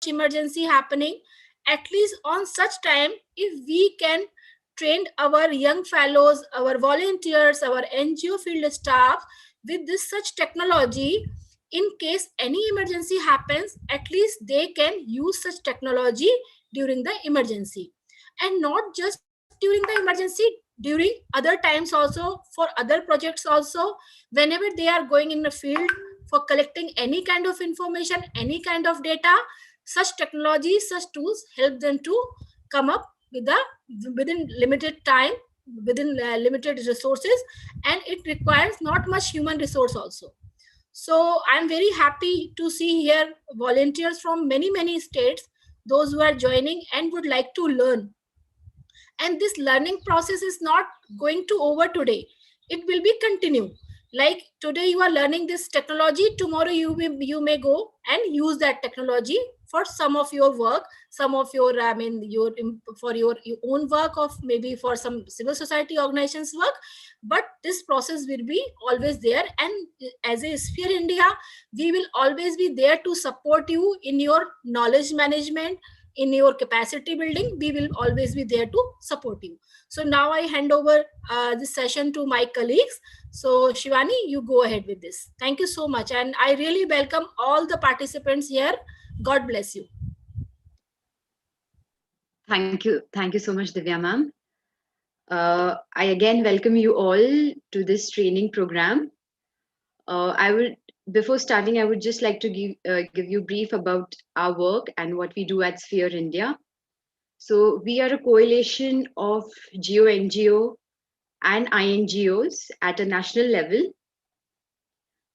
such emergency happening, at least on such time, if we can train our young fellows, our volunteers, our NGO field staff with this such technology, in case any emergency happens, at least they can use such technology during the emergency. And not just during the emergency, during other times also, for other projects also, whenever they are going in the field for collecting any kind of information, any kind of data, such technology, such tools help them to come up with the within limited time, within limited resources, and it requires not much human resource also. So I'm very happy to see here volunteers from many states, those who are joining and would like to learn. And this learning process is not going to over today. It will be continue. Like today you are learning this technology, tomorrow you may go and use that technology for some of your work, some of your for your own work, of maybe for some civil society organizations work. But this process will be always there, and as a Sphere India, we will always be there to support you in your knowledge management, in your capacity building. We will always be there to support you. So now I hand over this session to my colleagues. So Shivani, you go ahead with this. Thank you so much, and I really welcome all the participants here. God bless you. Thank you so much, Divya ma'am. I again welcome you all to this training program. Before starting, I would just like to give you a brief about our work and what we do at Sphere India. So we are a coalition of GeoNGO and INGOs at a national level,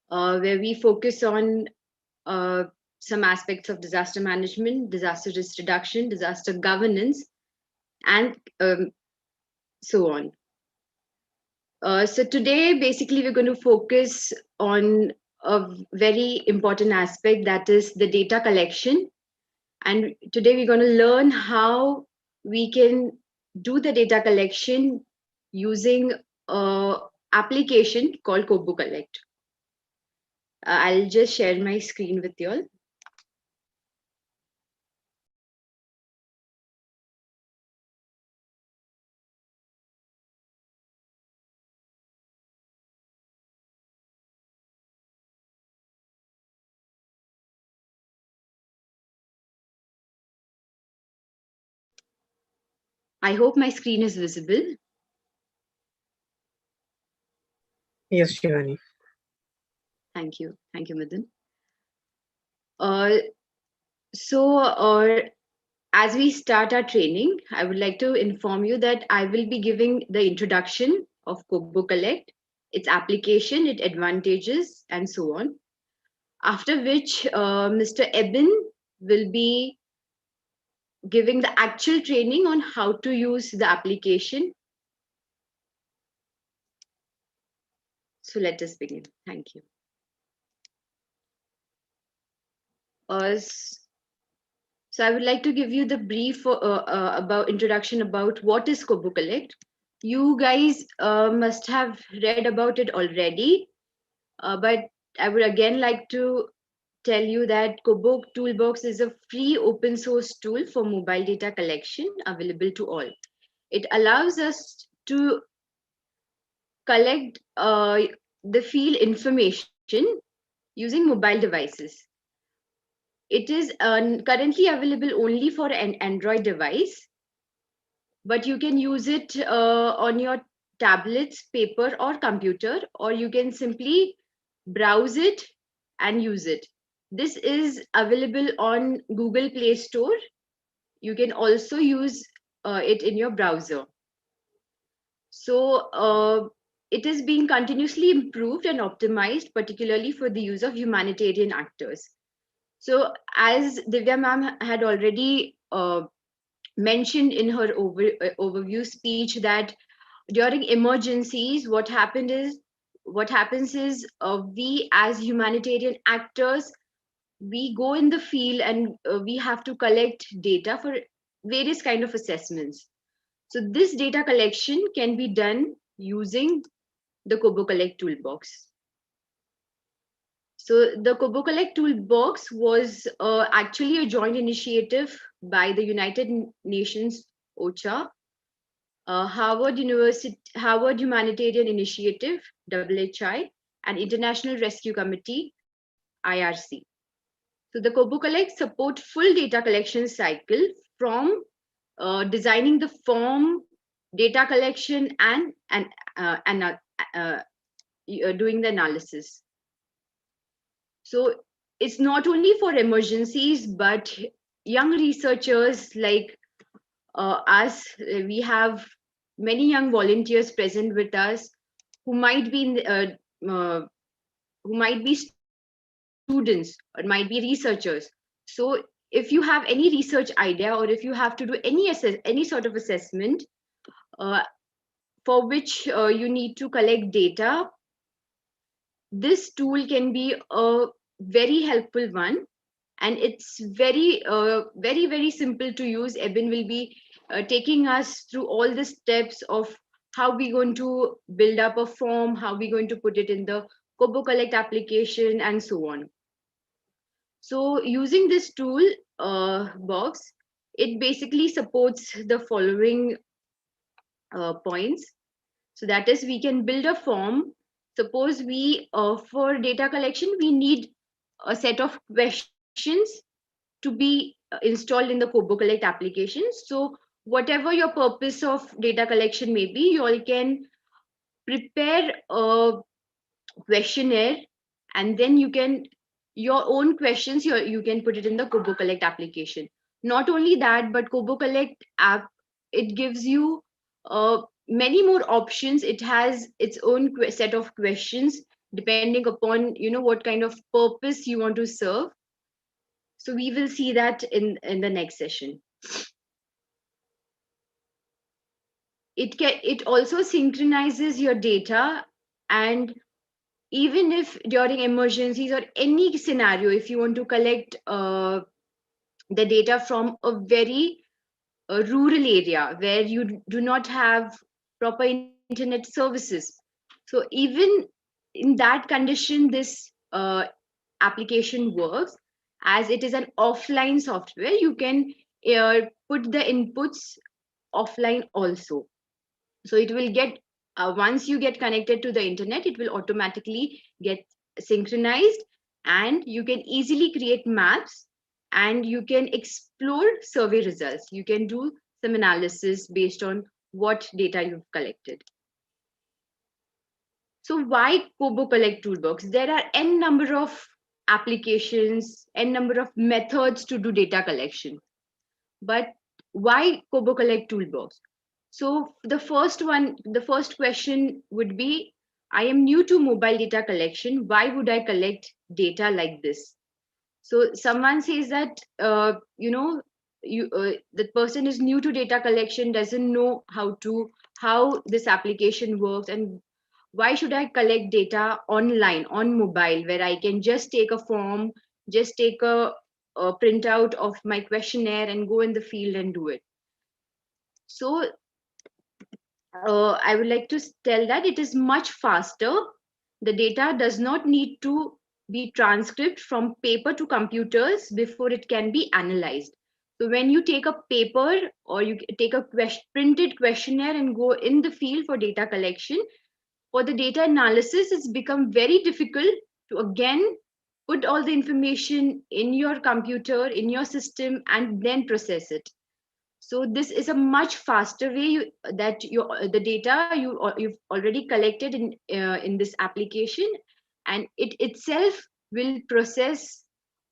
where we focus on some aspects of disaster management, disaster risk reduction, disaster governance, and so on. So today, basically, we're going to focus on a very important aspect, that is the data collection. And today we're going to learn how we can do the data collection using an application called KoBoCollect. I'll just share my screen with you all. I hope my screen is visible. Yes, Shivani. Thank you, Madan. As we start our training, I would like to inform you that I will be giving the introduction of KoBoCollect, its application, its advantages, and so on. After which, Mr. Eben will be giving the actual training on how to use the application. So let us begin. Thank you. So I would like to give you the brief about introduction about what is KoBoCollect. You guys must have read about it already, but I would again like to tell you that KoBoC Toolbox is a free open source tool for mobile data collection available to all. It allows us to collect the field information using mobile devices. It is currently available only for an Android device, but you can use it on your tablets, paper, or computer, or you can simply browse it and use it. This is available on Google Play Store. You can also use it in your browser. So it is being continuously improved and optimized, particularly for the use of humanitarian actors. So as Divya ma'am had already mentioned in her overview speech, that during emergencies, what happens is we as humanitarian actors, we go in the field and we have to collect data for various kind of assessments. So this data collection can be done using the KoBoCollect toolbox. So the KoBoCollect toolbox was actually a joint initiative by the United Nations OCHA, Harvard Humanitarian Initiative (WHI), and International Rescue Committee (IRC). So the KoBoCollect support full data collection cycle from designing the form, data collection, and doing the analysis. So it's not only for emergencies, but young researchers like us. We have many young volunteers present with us who might be uh, who might be students or might be researchers. So if you have any research idea, or if you have to do any sort of assessment uh, for which you need to collect data, this tool can be a very helpful one, and it's very simple to use. Eben will be taking us through all the steps of how we're going to build up a form, how we're going to put it in the KoBoCollect application, and so on. So using this tool box, it basically supports the following points. So that is, we can build a form. Suppose we, for data collection, we need a set of questions to be installed in the KoBoCollect application. So whatever your purpose of data collection may be, you all can prepare a questionnaire, and then you can your own questions you can put it in the KoBoCollect application. Not only that, but KoBoCollect app, it gives you many more options. It has its own set of questions depending upon what kind of purpose you want to serve. So we will see that in the next session. It also synchronizes your data, and even if during emergencies or any scenario, if you want to collect the data from a very rural area where you do not have proper internet services, so even in that condition, this application works. As it is an offline software, you can put the inputs offline also. So it will get once you get connected to the internet, it will automatically get synchronized, and you can easily create maps, and you can explore survey results. You can do some analysis based on what data you've collected. So why KoBoCollect toolbox? There are n number of applications, n number of methods to do data collection, but why KoBoCollect toolbox? So the first question would be, I am new to mobile data collection. Why would I collect data like this? So someone says that the person is new to data collection, doesn't know how this application works, and why should I collect data online on mobile, where I can just take a form, just take a printout of my questionnaire and go in the field and do it. So I would like to tell that it is much faster. The data does not need to be transcribed from paper to computers before it can be analyzed. So when you take a paper or you take a printed questionnaire and go in the field for data collection, for the data analysis, it's become very difficult to again put all the information in your computer, in your system, and then process it. So this is a much faster way that the data you've already collected in this application, and it itself will process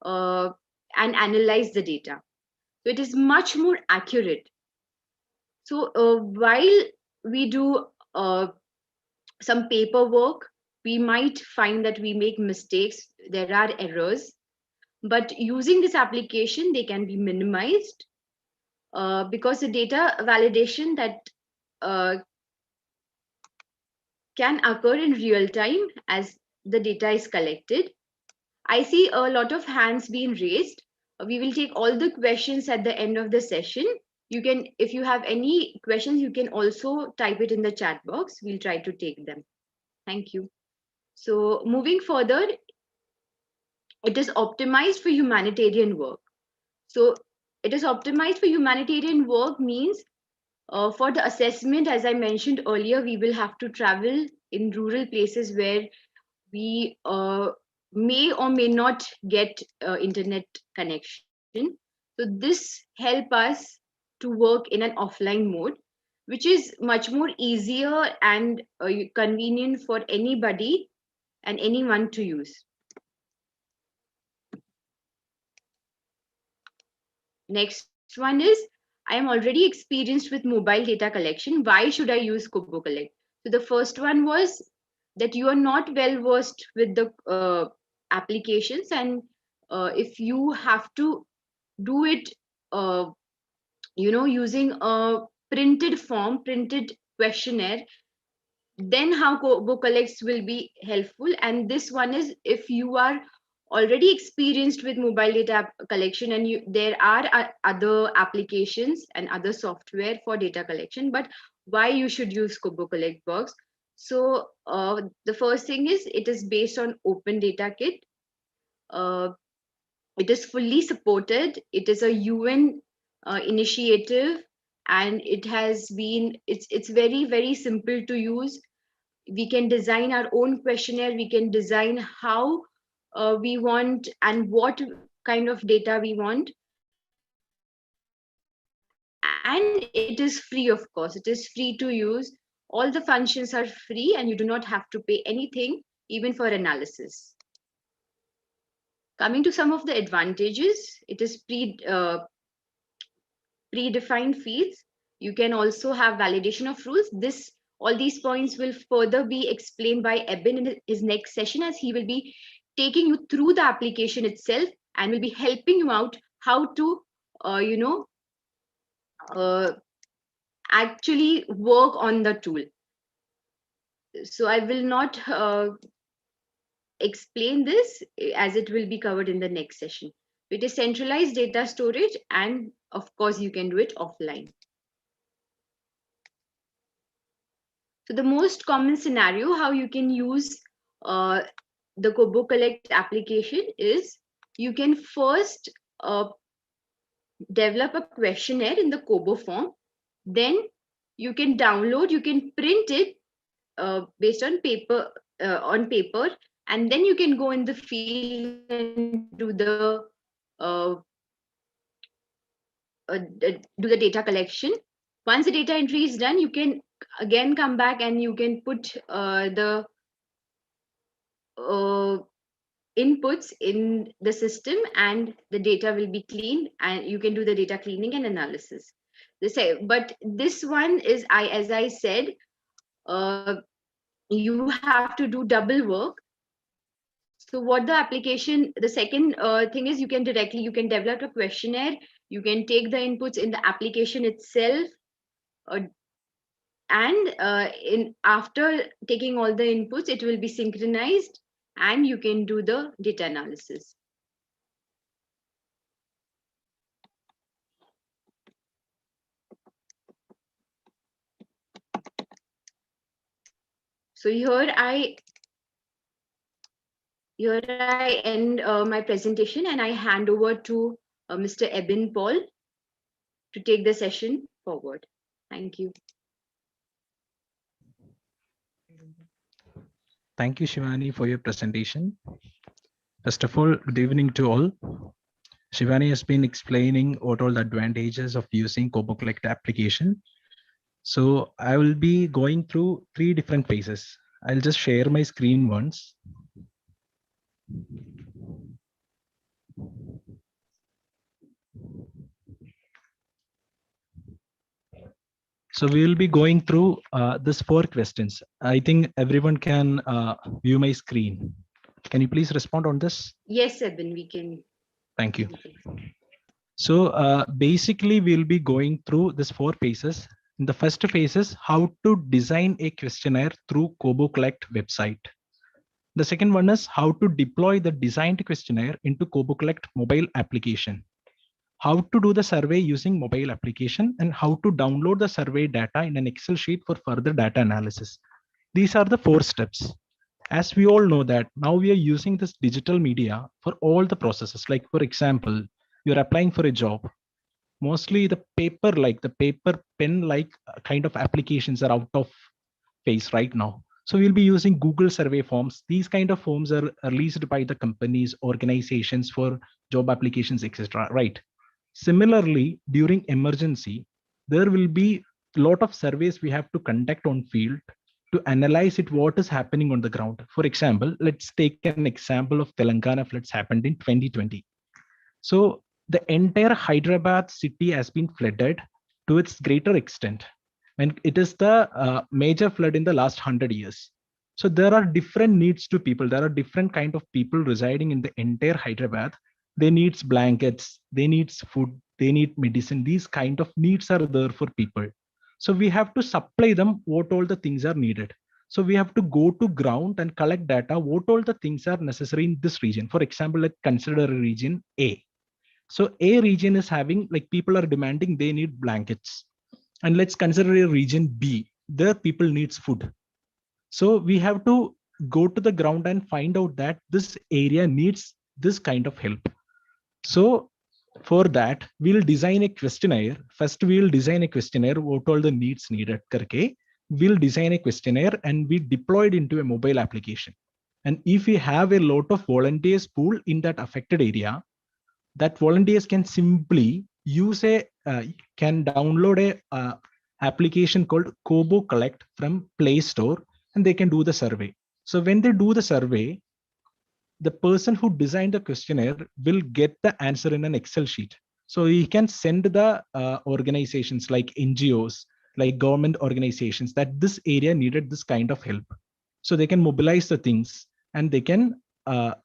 uh, and analyze the data. So it is much more accurate. So while we do some paperwork, we might find that we make mistakes, there are errors, but using this application, they can be minimized because the data validation that uh, can occur in real time as the data is collected. I see a lot of hands being raised. We will take all the questions at the end of the session. You can, if you have any questions, you can also type it in the chat box. We'll try to take them. Thank you. So moving further, it is optimized for humanitarian work. So it is optimized for humanitarian work means for the assessment, as I mentioned earlier, we will have to travel in rural places where we may or may not get internet connection. So this help us to work in an offline mode, which is much more easier and convenient for anybody and anyone to use. Next one is, I am already experienced with mobile data collection. Why should I use KoBoCollect? So the first one was that you are not well versed with the applications, and if you have to do it, uh, using a printed form, printed questionnaire, then how KoBoCollects will be helpful. And this one is if you are already experienced with mobile data collection, and there are other applications and other software for data collection, but why you should use KoBoCollect box. So the first thing is, it is based on Open Data Kit. uh, it is fully supported. It is a UN initiative, and it's very, very simple to use. We can design our own questionnaire. We can design how we want and what kind of data we want. And it is free, of course. It is free to use. All the functions are free, and you do not have to pay anything, even for analysis. Coming to some of the advantages, it is predefined fields. You can also have validation of rules. All these points will further be explained by Eben in his next session, as he will be taking you through the application itself and will be helping you out how to, uh, you know, uh, actually work on the tool. So I will not explain this, as it will be covered in the next session. It is centralized data storage, and of course you can do it offline. So the most common scenario how you can use uh, the KoBoCollect application is, you can first develop a questionnaire in the Kobo form. Then you can download, you can print it based on paper, and then you can go in the field and do uh, do the data collection. Once the data entry is done, you can again come back and you can put the uh, inputs in the system, and the data will be cleaned, and you can do the data cleaning and analysis. But this one is, as I said, you have to do double work. So what the application, the second thing is, you can develop a questionnaire, you can take the inputs in the application itself, uh, and in after taking all the inputs, it will be synchronized, and you can do the data analysis. So here I end my presentation, and I hand over to Mr. Eben Paul to take the session forward. Thank you. Thank you, Shivani, for your presentation. First of all, good evening to all. Shivani has been explaining what all the advantages of using KoBoCollect application. So I will be going through 3 different phases. I'll just share my screen once. So we will be going through this 4 questions. I think everyone can view my screen. Can you please respond on this? Yes, Eben, we can. Thank you. So basically, we'll be going through this 4 phases. The first phase is how to design a questionnaire through KoBoCollect website. The second one is how to deploy the designed questionnaire into KoBoCollect mobile application. How to do the survey using mobile application, and how to download the survey data in an Excel sheet for further data analysis. These are the 4 steps. As we all know that now we are using this digital media for all the processes. Like for example, you're applying for a job. Mostly the paper, like the paper pen, like kind of applications are out of phase right now. So we'll be using Google survey forms. These kind of forms are released by the companies, organizations for job applications, etc. Right. Similarly, during emergency, there will be a lot of surveys we have to conduct on field to analyze it, what is happening on the ground. For example, let's take an example of Telangana floods happened in 2020. So the entire Hyderabad city has been flooded to its greater extent. And it is the major flood in the last 100 years. So there are different needs to people. There are different kind of people residing in the entire Hyderabad. They needs blankets, they needs food, they need medicine. These kind of needs are there for people. So we have to supply them what all the things are needed. So we have to go to ground and collect data, what all the things are necessary in this region. For example, let's consider a region A. So A region is having, like, people are demanding, they need blankets. And let's consider a region B, there people needs food. So we have to go to the ground and find out that this area needs this kind of help. So for that, we'll design a questionnaire. First, we'll design a questionnaire, what all the needs needed. Karke. We'll design a questionnaire and we deploy it into a mobile application. And if we have a lot of volunteers pool in that affected area, that volunteers can simply use can download a application called KoBoCollect from Play Store, and they can do the survey. So when they do the survey, the person who designed the questionnaire will get the answer in an Excel sheet. So he can send the organizations like NGOs, like government organizations, that this area needed this kind of help. So they can mobilize the things and they can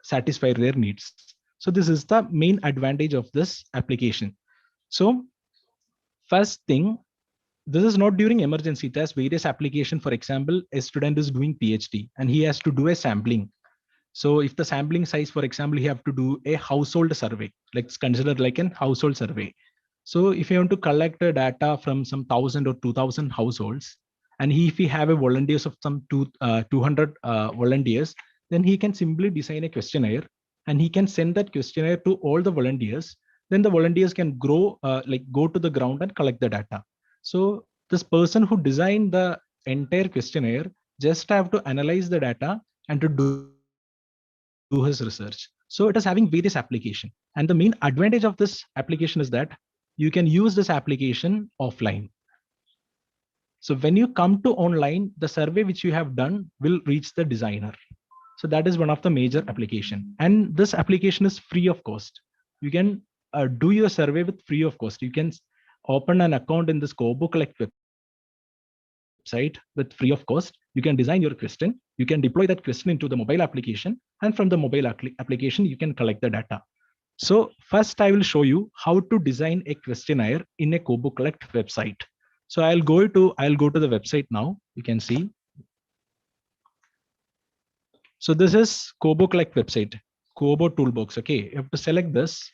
satisfy their needs. So this is the main advantage of this application. So first thing, this is not during emergency. It has various application. For example, a student is doing PhD and he has to do a sampling. So if the sampling size, for example, you have to do a household survey, let's consider like an household survey. So if you want to collect the data from some 1,000 or 2,000 households, and if we have a volunteers of some 200 volunteers, then he can simply design a questionnaire and he can send that questionnaire to all the volunteers. Then the volunteers can go to the ground and collect the data. So this person who designed the entire questionnaire just have to analyze the data and to do his research. So it is having various application. And the main advantage of this application is that you can use this application offline. So when you come to online, the survey which you have done will reach the designer. So that is one of the major application. And this application is free of cost. You can do your survey with free of cost. You can open an account in this KoBoCollect website with free of cost. You can design your question. You can deploy that question into the mobile application. And from the mobile application, you can collect the data. So first I will show you how to design a questionnaire in a KoBoCollect website. So I'll go to the website now. You can see. So this is KoBoCollect website, Kobo Toolbox. Okay, you have to select this.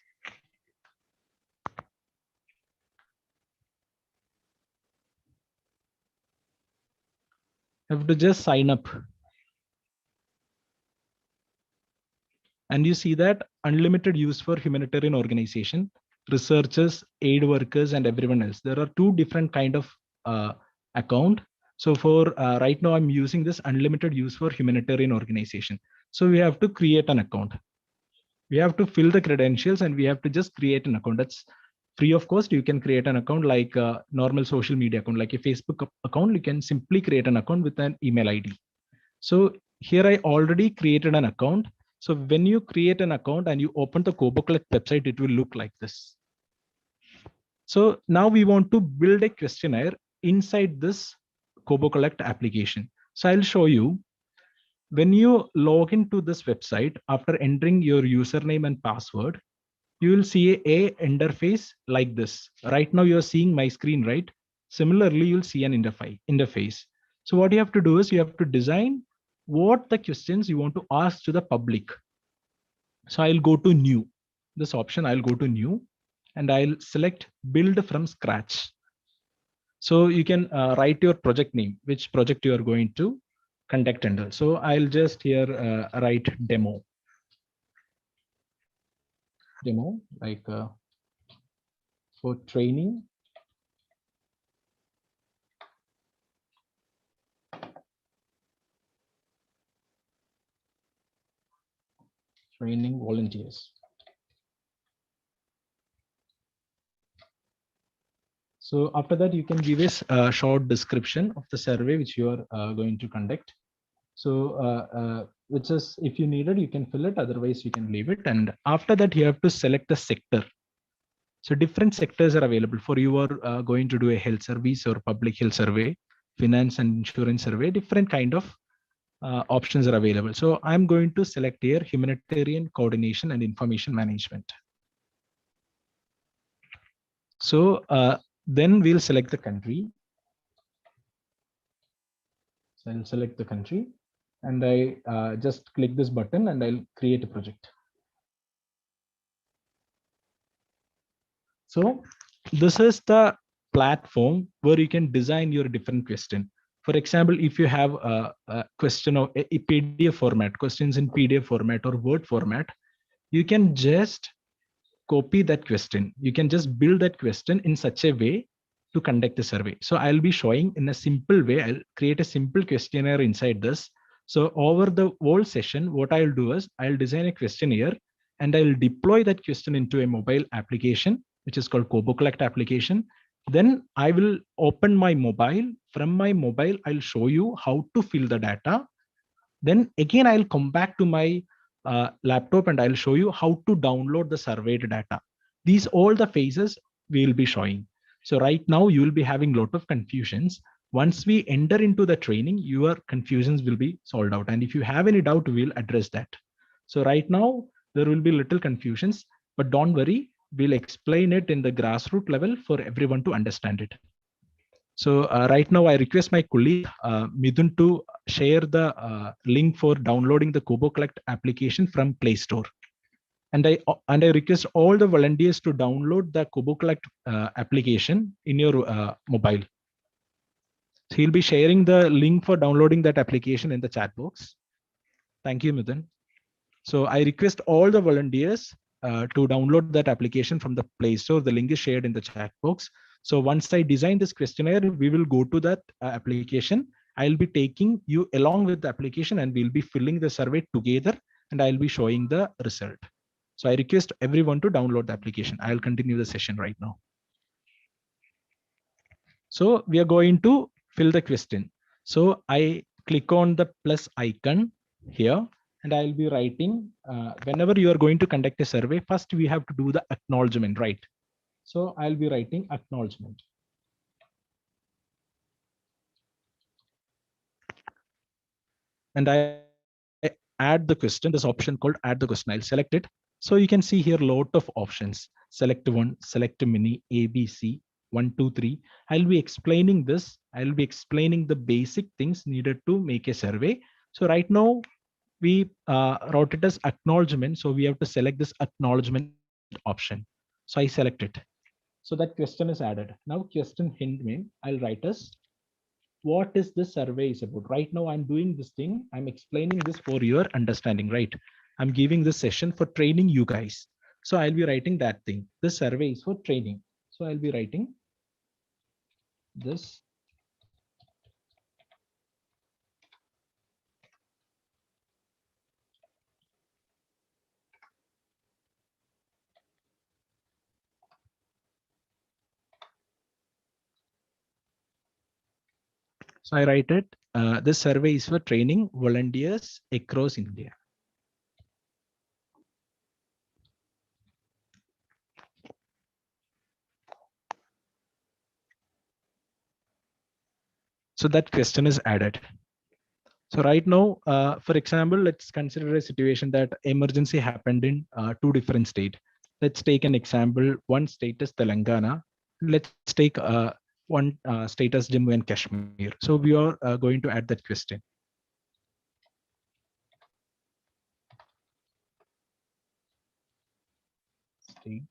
You have to just sign up. And you see that unlimited use for humanitarian organization, researchers, aid workers, and everyone else. There are two different kind of account. So for right now, I'm using this unlimited use for humanitarian organization. So we have to create an account. We have to fill the credentials and we have to just create an account. That's free of cost. You can create an account like a normal social media account, like a Facebook account. You can simply create an account with an email ID. So here I already created an account. So when you create an account and you open the KoBoCollect website, it will look like this. So now we want to build a questionnaire inside this KoBoCollect application. So I'll show you. When you log into this website, after entering your username and password, you will see a interface like this. Right now you're seeing my screen, right? Similarly, you'll see an interface. So what you have to do is you have to design what the questions you want to ask to the public. So I'll go to new, this option, I'll go to new and I'll select build from scratch. So you can write your project name, which project you are going to contact handle. So I'll just here write demo like for training volunteers. So after that, you can give us a short description of the survey which you are going to conduct. So which is, if you need it, you can fill it. Otherwise, you can leave it. And after that, you have to select the sector. So different sectors are available for you are going to do a health service or public health survey, finance and insurance survey. Different kind of options are available. So I'm going to select here humanitarian coordination and information management. So then we'll select the country. So I'll select the country and I just click this button and I'll create a project. So this is the platform where you can design your different question. For example, if you have a question of a PDF format, questions in PDF format or Word format, you can just copy that question. You can just build that question in such a way to conduct the survey. So I'll be showing in a simple way. I'll create a simple questionnaire inside this. So over the whole session, what I'll do is I'll design a questionnaire and I'll deploy that question into a mobile application, which is called KoBoCollect application. Then I will open my mobile. From my mobile, I'll show you how to fill the data. Then again, I'll come back to my laptop and I'll show you how to download the surveyed data. These all the phases we'll be showing. So right now you will be having a lot of confusions. Once we enter into the training, your confusions will be solved out. And if you have any doubt, we'll address that. So right now there will be little confusions, but don't worry, we'll explain it in the grassroots level for everyone to understand it. So right now I request my colleague Midun to share the link for downloading the KoBoCollect application from Play Store. And I request all the volunteers to download the KoBoCollect application in your mobile. So he'll be sharing the link for downloading that application in the chat box. Thank you, Midun. So I request all the volunteers to download that application from the Play Store. The link is shared in the chat box. So once I design this questionnaire, we will go to that application. I'll be taking you along with the application and we'll be filling the survey together and I'll be showing the result. So I request everyone to download the application. I'll continue the session right now. So we are going to fill the question. So I click on the plus icon here and I'll be writing, whenever you are going to conduct a survey, first we have to do the acknowledgement, right? So I'll be writing acknowledgement. And I add the question, this option called add the question. I'll select it. So you can see here a lot of options. Select one, select mini, A, B, C, 1, 2, 3. I'll be explaining this. I'll be explaining the basic things needed to make a survey. So right now we wrote it as acknowledgement. So we have to select this acknowledgement option. So I select it. So that question is added. Now question hint main, I'll write as what is this survey is about. Right now I'm doing this thing. I'm explaining this for your understanding, right? I'm giving this session for training you guys. So I'll be writing that thing. This survey is for training. So I'll be writing this. So I write it. This survey is for training volunteers across India. So that question is added. So right now, for example, let's consider a situation that emergency happened in 2 different states. Let's take an example. One state is Telangana. Let's take one state as Jammu and Kashmir. So we are going to add that question. State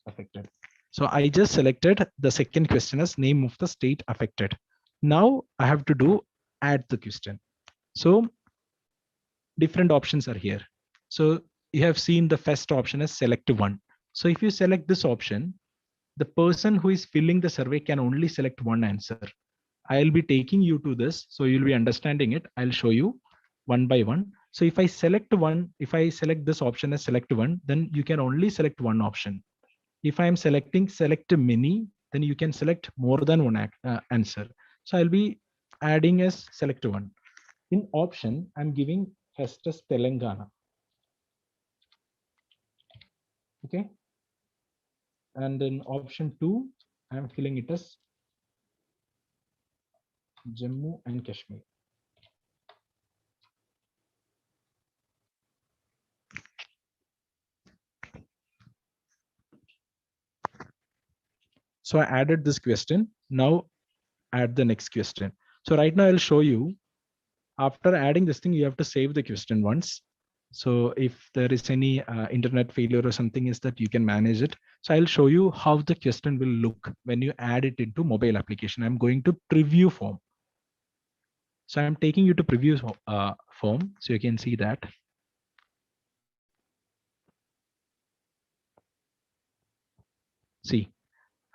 affected. So I just selected the second question as name of the state affected. Now I have to do add the question. So different options are here. So you have seen the first option as select one. So if you select this option, the person who is filling the survey can only select one answer. I'll be taking you to this, so you'll be understanding it. I'll show you one by one. So if I select one, if I select this option as select one, then you can only select one option. If I'm selecting select many, then you can select more than one answer. So I'll be adding as select one. In option, I'm giving first as Telangana. Okay. And in option 2, I'm filling it as Jammu and Kashmir. So I added this question. Now add the next question. So right now I'll show you, after adding this thing, you have to save the question once. So if there is any internet failure or something, is that you can manage it. So I'll show you how the question will look when you add it into mobile application. I'm going to preview form. So I'm taking you to preview form, so you can see that. See,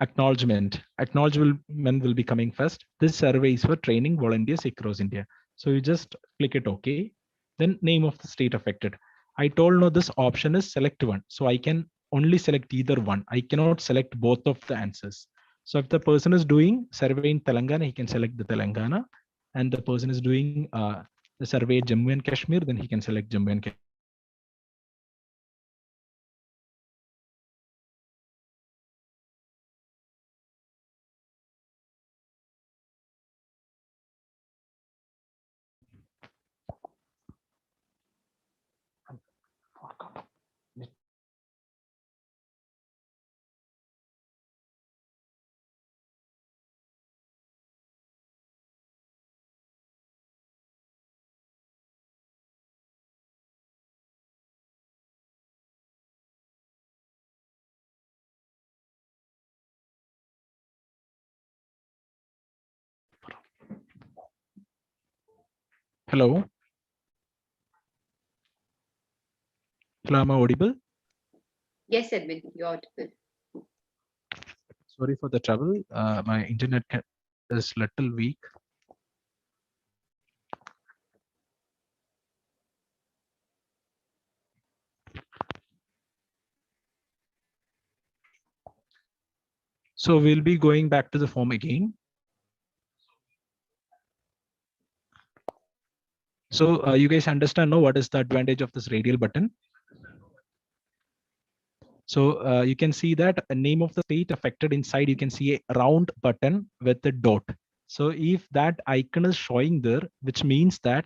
acknowledgement will be coming first. This survey is for training volunteers across India. So you just click it OK. Then name of the state affected. I told no, this option is select one. So I can only select either one. I cannot select both of the answers. So if the person is doing survey in Telangana, he can select the Telangana. And the person is doing the survey Jammu and Kashmir, then he can select Jammu and Kashmir. Hello. Hello, am I audible? Yes, Edwin, you're audible. Sorry for the trouble. My internet is little weak. So we'll be going back to the form again. So you guys understand now what is the advantage of this radial button? So you can see that a name of the state affected inside, you can see a round button with a dot. So if that icon is showing there, which means that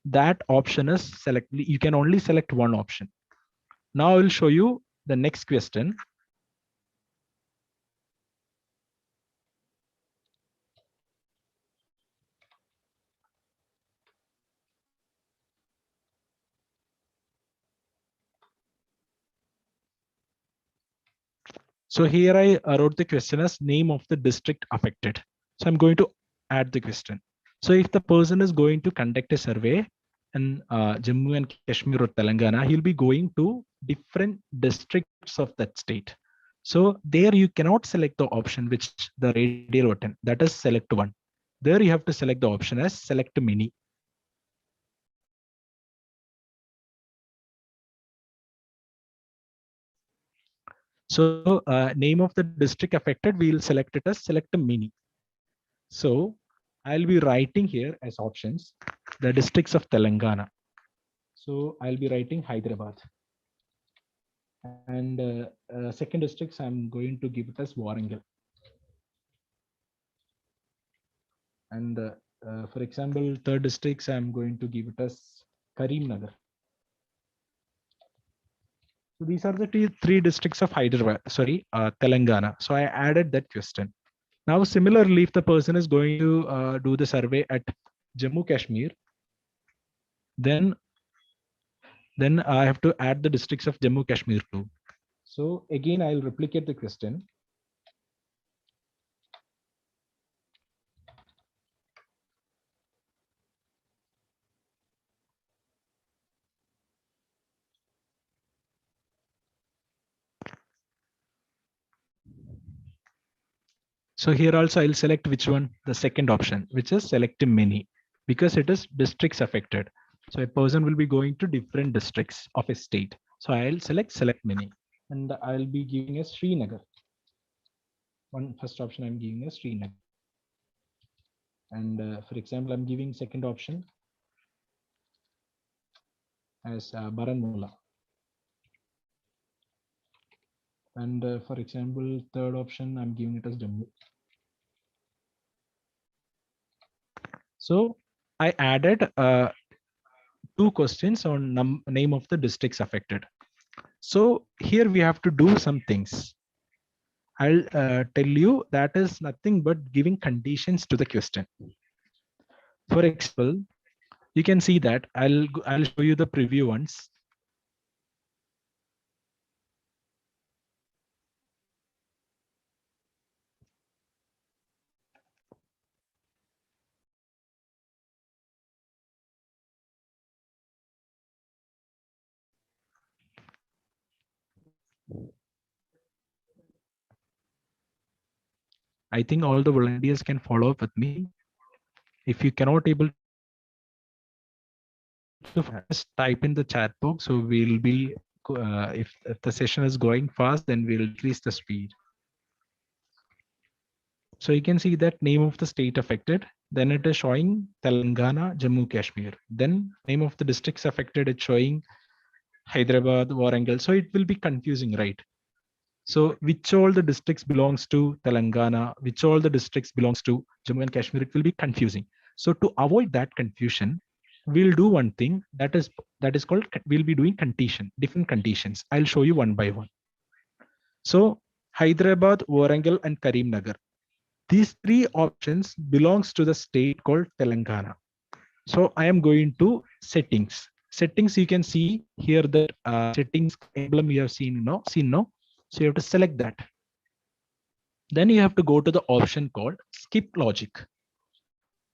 that option is selected, you can only select one option. Now I will show you the next question. So here I wrote the question as name of the district affected. So I'm going to add the question. So if the person is going to conduct a survey in Jammu and Kashmir or Telangana, he'll be going to different districts of that state. So there you cannot select the option which the radial button, that is select one. There you have to select the option as select many. So name of the district affected, we'll select it as select many. So I'll be writing here as options the districts of Telangana. So I'll be writing Hyderabad. And second districts, I'm going to give it as Warangal. And for example, third districts, I'm going to give it as Karimnagar. So these are the three districts of Hyderabad, sorry, Telangana. So I added that question. Now, similarly, if the person is going to do the survey at Jammu Kashmir, then I have to add the districts of Jammu Kashmir too. So again, I'll replicate the question. So here also I'll select which one, the second option, which is select many, because it is districts affected. So a person will be going to different districts of a state. So I'll select many, and I'll be giving a Srinagar. One first option I'm giving a Srinagar. And for example, I'm giving second option as Baramulla. And for example, third option, I'm giving it as Jammu. So I added 2 questions on name of the districts affected. So here we have to do some things. I'll tell you that is nothing but giving conditions to the question. For example, you can see that I'll show you the preview once. I think all the volunteers can follow up with me. If you cannot able to just type in the chat box, so we'll be if the session is going fast, then we'll increase the speed. So you can see that name of the state affected, then it is showing Telangana, Jammu Kashmir. Then name of the districts affected, it's showing Hyderabad, Warangal. So it will be confusing, right? So which all the districts belongs to Telangana, which all the districts belongs to Jammu and Kashmir, it will be confusing. So to avoid that confusion, we'll do one thing that is called, we'll be doing different conditions. I'll show you one by one. So Hyderabad, Warangal and Karimnagar. These 3 options belongs to the state called Telangana. So I am going to settings. Settings, you can see here the settings emblem you have seen now. So you have to select that. Then you have to go to the option called skip logic.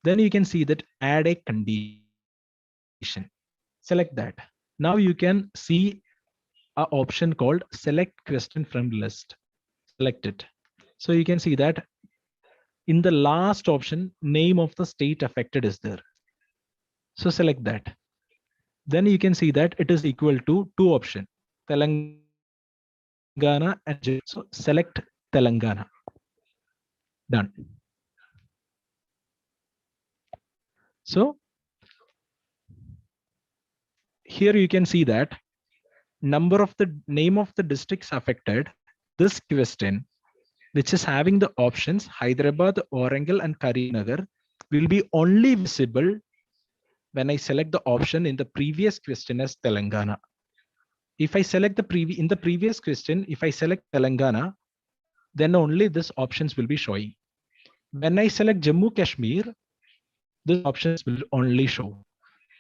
Then you can see that add a condition. Select that. Now you can see an option called select question from list. Select it. So you can see that in the last option, name of the state affected is there. So select that. Then you can see that it is equal to 2 options, Telangana and Jammu. So select Telangana. Done. So here you can see that number of the name of the districts affected, this question, which is having the options Hyderabad, Warangal and Karimnagar, will be only visible when I select the option in the previous question as Telangana. If I select in the previous question, if I select Telangana, then only this options will be showing. When I select Jammu Kashmir, this options will only show.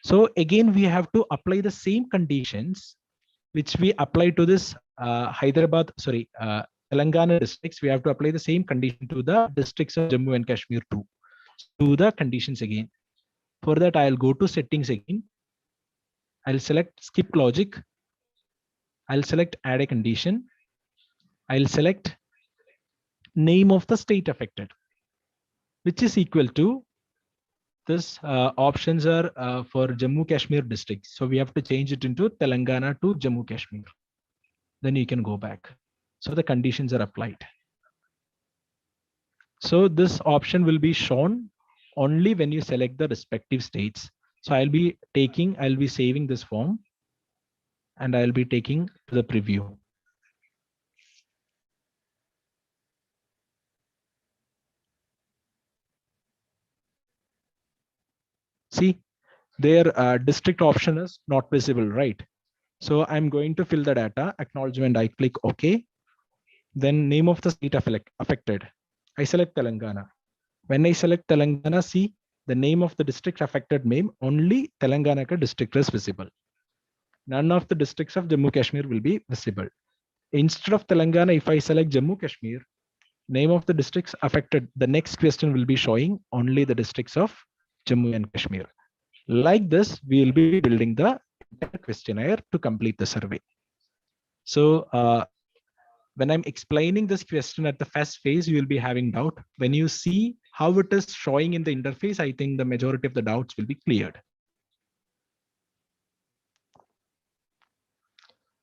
So again, we have to apply the same conditions which we apply to this Telangana districts. We have to apply the same condition to the districts of Jammu and Kashmir too. So do the conditions again. For that, I'll go to settings again. I'll select skip logic. I'll select add a condition. I'll select name of the state affected, which is equal to this options are for Jammu Kashmir districts. So we have to change it into Telangana to Jammu Kashmir. Then you can go back. So the conditions are applied. So this option will be shown only when you select the respective states. So I'll be saving this form and I'll be taking to the preview. See, their district option is not visible, right? So I'm going to fill the data, acknowledgement, I click OK. Then name of the state affected. I select Telangana. When I select Telangana, see the name of the district affected name, only Telangana district is visible. None of the districts of Jammu Kashmir will be visible. Instead of Telangana, if I select Jammu Kashmir, name of the districts affected, the next question will be showing only the districts of Jammu and Kashmir. Like this, we will be building the entire questionnaire to complete the survey. So when I'm explaining this question at the first phase, you will be having doubt. When you see how it is showing in the interface, I think the majority of the doubts will be cleared.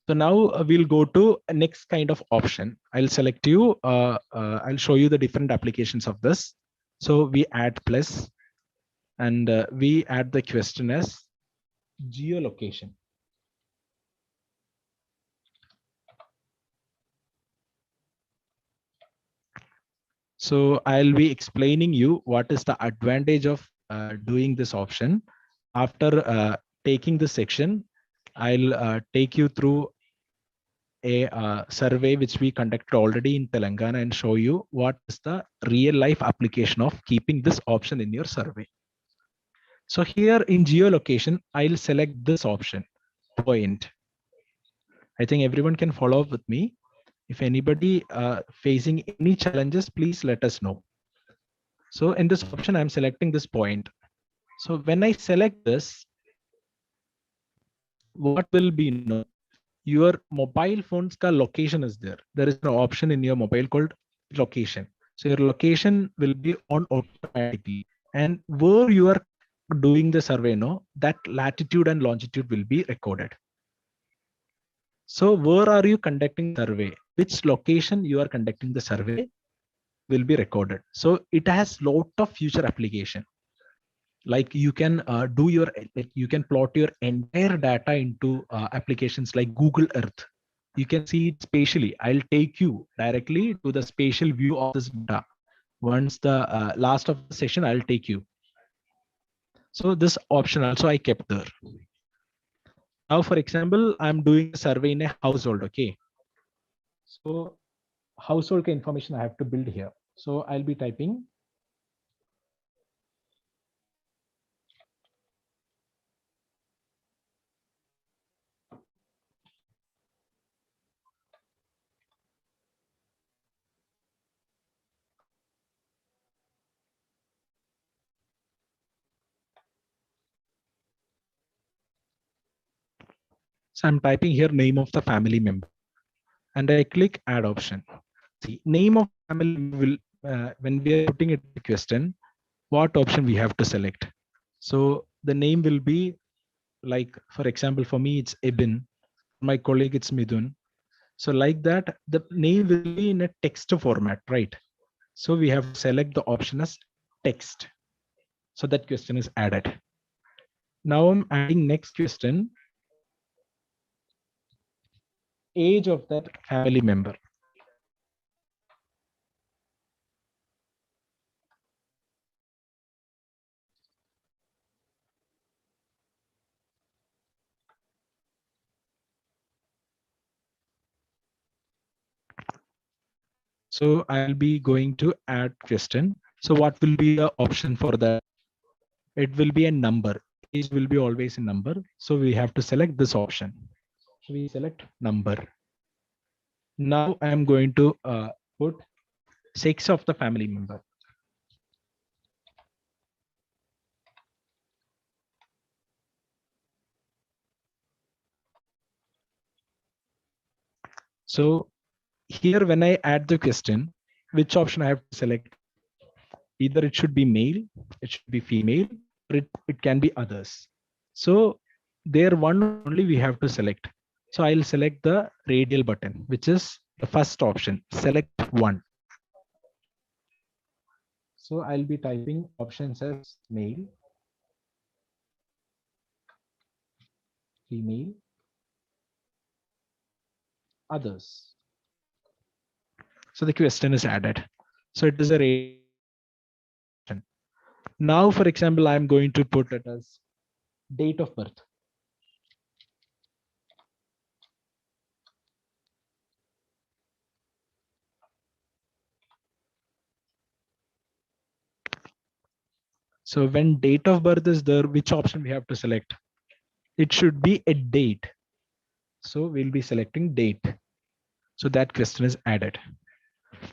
So now we'll go to a next kind of option. I'll select you. I'll show you the different applications of this. So we add plus, and we add the question as geolocation. So I'll be explaining you what is the advantage of doing this option. After taking this section, I'll take you through a survey which we conducted already in Telangana and show you what is the real life application of keeping this option in your survey. So here in geolocation, I'll select this option, point. I think everyone can follow up with me. If anybody facing any challenges, please let us know. So in this option, I'm selecting this point. So when I select this, what will be no? Your mobile phone's ka location is there. There is an option in your mobile called location. So your location will be on automatically. And where you are doing the survey, no, that latitude and longitude will be recorded. So where are you conducting survey? Which location you are conducting the survey will be recorded. So it has lot of future application. Like you can do your, like you can plot your entire data into applications like Google Earth. You can see it spatially. I'll take you directly to the spatial view of this data. Once the last of the session, I'll take you. So this option also I kept there. Now, for example, I'm doing a survey in a household. Okay. So household information I have to build here. So I'll be typing so I'm typing here name of the family member and I click add option. See, name of family member will, when we are putting it in the question, what option we have to select. So the name will be like, for example, for me, it's Ibn. My colleague, it's Midun. So like that, the name will be in a text format, right? So we have to select the option as text. So that question is added. Now I'm adding next question, age of that family member. So I'll be going to add question. So what will be the option for that? It will be a number. Age will be always a number. So we have to select this option. So we select number. Now I'm going to put sex of the family member. So here when I add the question, which option I have to select? Either it should be male, it should be female, or it can be others. So there one only we have to select. So I'll select the radial button, which is the first option, select one. So I'll be typing options as male, female, others. So the question is added. So it is a radial. Now, for example, I'm going to put it as date of birth. So when date of birth is there, which option we have to select? It should be a date. So we'll be selecting date. So that question is added.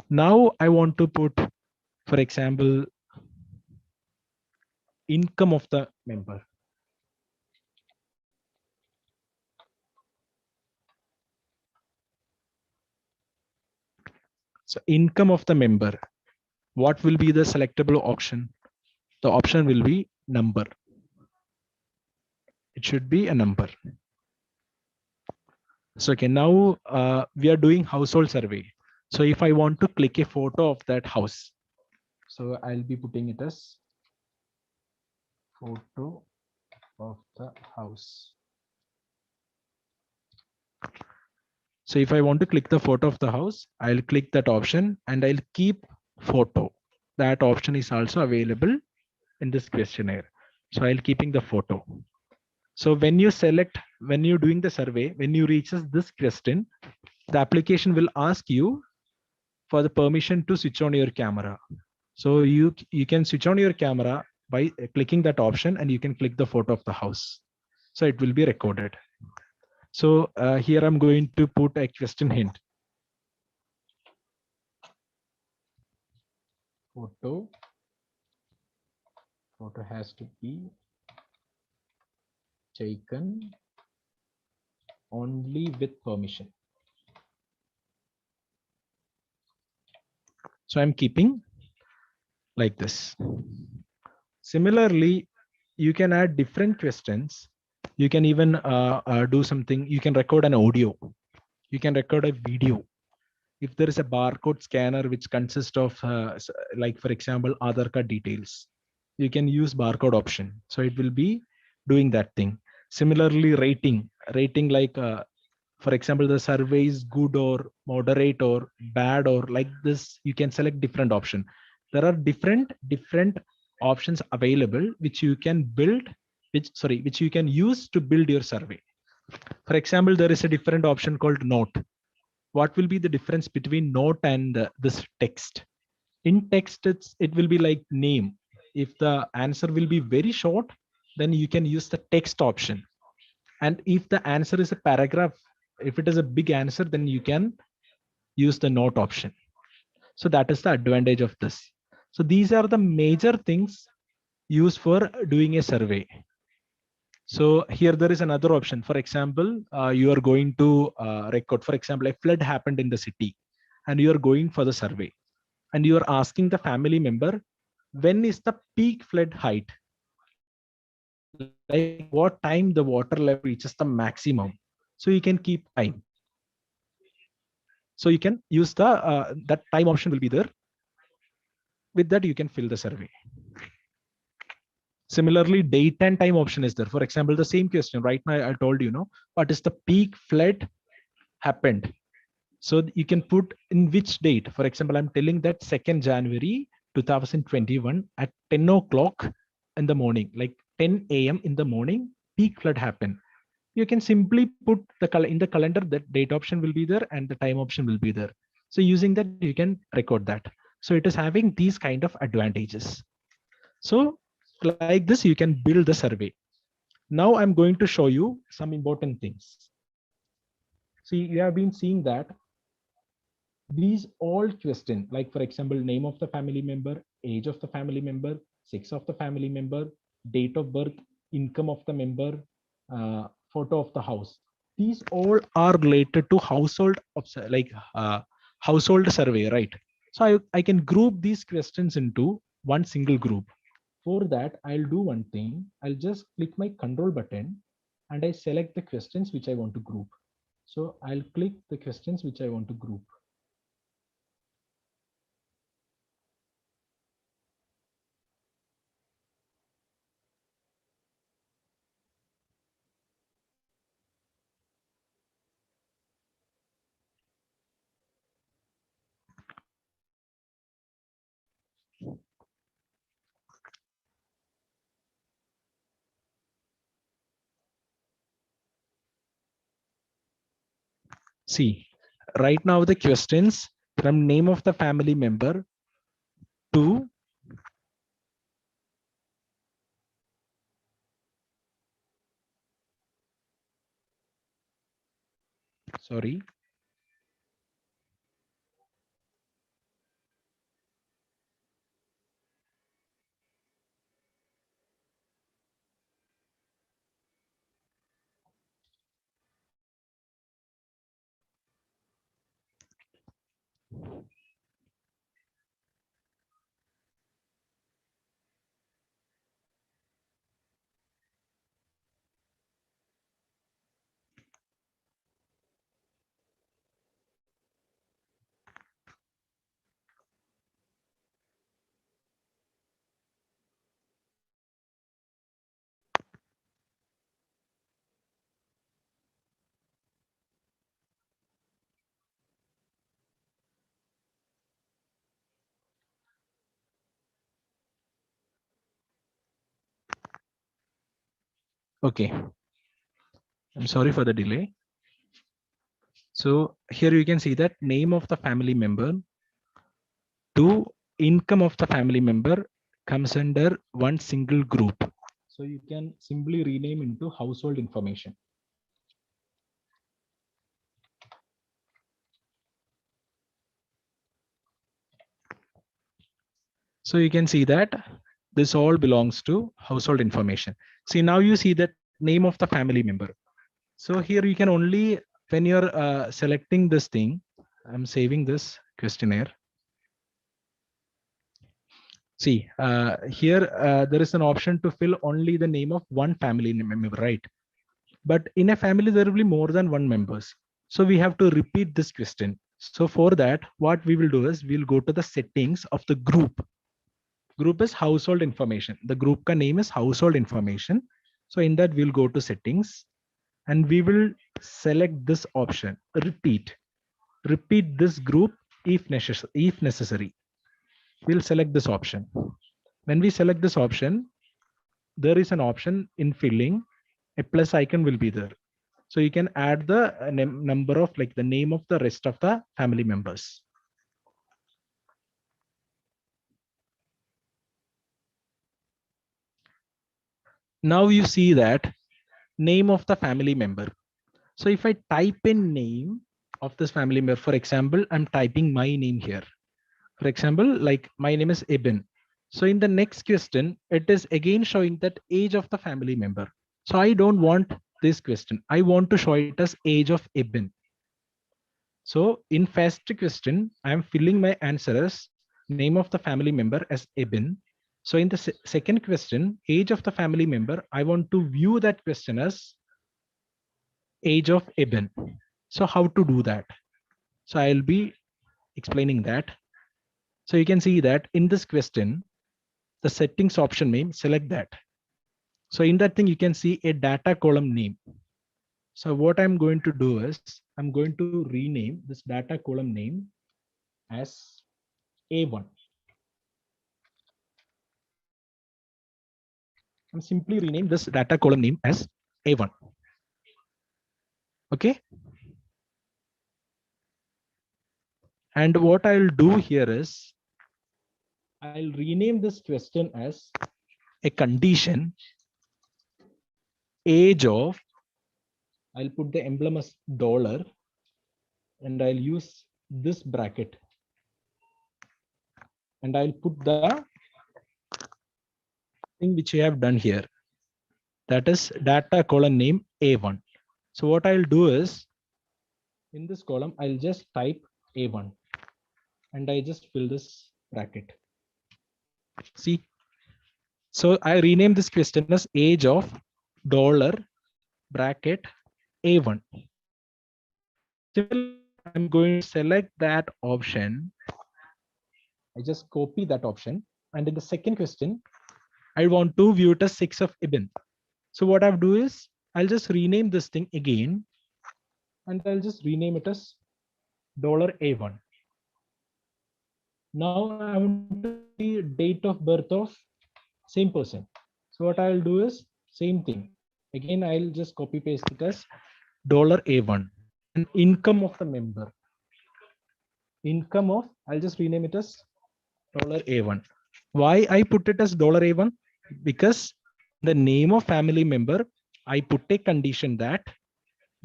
Now I want to put, for example, income of the member. So income of the member. What will be the selectable option? The option will be number. It should be a number. So okay, now we are doing household survey. So if I want to click a photo of that house, so I'll be putting it as photo of the house. So if I want to click the photo of the house, I'll click that option and I'll keep photo. That option is also available in this questionnaire. So I'll keeping the photo. So when you select, when you're doing the survey, when you reaches this question, the application will ask you for the permission to switch on your camera. So you can switch on your camera by clicking that option and you can click the photo of the house. So it will be recorded. So here I'm going to put a question hint. Photo has to be taken only with permission. So I'm keeping like this. Similarly, you can add different questions. You can even do something. You can record an audio. You can record a video. If there is a barcode scanner which consists of like for example Aadhaar card details, you can use barcode option. So it will be doing that thing. Similarly, rating like for example the survey is good or moderate or bad or like this, you can select different option. There are different options available which you can build, which you can use to build your survey. For example, there is a different option called note. What will be the difference between note and this text? In text, it will be like name. If the answer will be very short, then you can use the text option. And if the answer is a paragraph, if it is a big answer, then you can use the note option. So that is the advantage of this. So these are the major things used for doing a survey. So here there is another option. For example, you are going to record, for example, a flood happened in the city and you are going for the survey and you are asking the family member, when is the peak flood height? Like what time the water level reaches the maximum. So you can keep time. So you can use the that time option will be there. With that, you can fill the survey. Similarly, date and time option is there. For example, the same question right now, I told you, what is the peak flood happened? So you can put in which date. For example, I'm telling that 2nd January 2021 at 10 o'clock in the morning, like 10 a.m. in the morning, peak flood happened. You can simply put in the calendar, that date option will be there and the time option will be there. So using that, you can record that. So it is having these kind of advantages. So like this, you can build the survey. Now I'm going to show you some important things. See, you have been seeing that these all questions, like for example, name of the family member, age of the family member, sex of the family member, date of birth, income of the member, photo of the house. These all are related to household household survey, right? So I can group these questions into one single group. For that, I'll do one thing. I'll just click my control button and I select the questions which I want to group. So I'll click the questions which I want to group. See, right now the questions from name of the family member to sorry. Okay, I'm sorry for the delay. So here you can see that name of the family member to income of the family member comes under one single group. So you can simply rename into household information. So you can see that this all belongs to household information. See, now you see that name of the family member. So here you can only, when you're selecting this thing, I'm saving this questionnaire. See, here there is an option to fill only the name of one family member, right? But in a family, there will be more than one members. So we have to repeat this question. So for that, what we will do is we'll go to the settings of the group. Group is household information. The group ka name is household information. So in that, we'll go to settings and we will select this option, repeat. Repeat this group if necessary. We'll select this option. When we select this option, there is an option in filling, a plus icon will be there. So you can add the number of like the name of the rest of the family members. Now you see that name of the family member. So if I type in name of this family member, for example, I'm typing my name here. For example, like my name is Ibn. So in the next question, it is again showing that age of the family member. So I don't want this question. I want to show it as age of Ibn. So in first question, I am filling my answer as name of the family member as Ibn. So in the second question, age of the family member, I want to view that question as age of Ibn. So how to do that? So I'll be explaining that. So you can see that in this question, the settings option name, select that. So in that thing, you can see a data column name. So what I'm going to do is I'm going to rename this data column name as A1. I'm simply rename this data column name as A1. Okay. And what I'll do here is I'll rename this question as a condition age of, I'll put the emblem as dollar and I'll use this bracket and I'll put the thing which I have done here. That is data column name A1. So what I'll do is in this column, I'll just type A1 and I just fill this bracket. See, so I rename this question as age of dollar bracket A1. Similarly, I'm going to select that option. I just copy that option. And in the second question, I want to view it as 6 of Ibn. So what I'll do is I'll just rename this thing again. And I'll just rename it as $A1. Now I want to see date of birth of same person. So what I'll do is same thing. Again, I'll just copy paste it as $A1 and income of the member. Income of, I'll just rename it as $A1. Why I put it as $A1? Because the name of family member, I put a condition that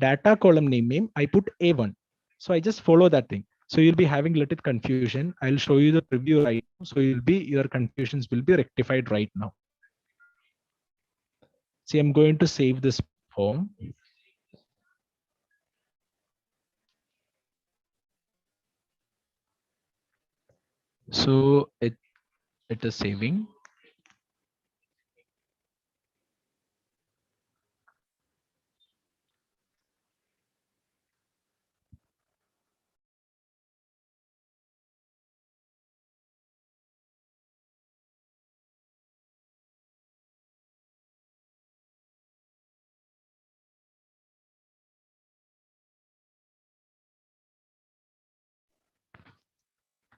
data column name, I put A1. So I just follow that thing. So you'll be having a little confusion. I'll show you the preview right now. So your confusions will be rectified right now. See, I'm going to save this form. So it is saving.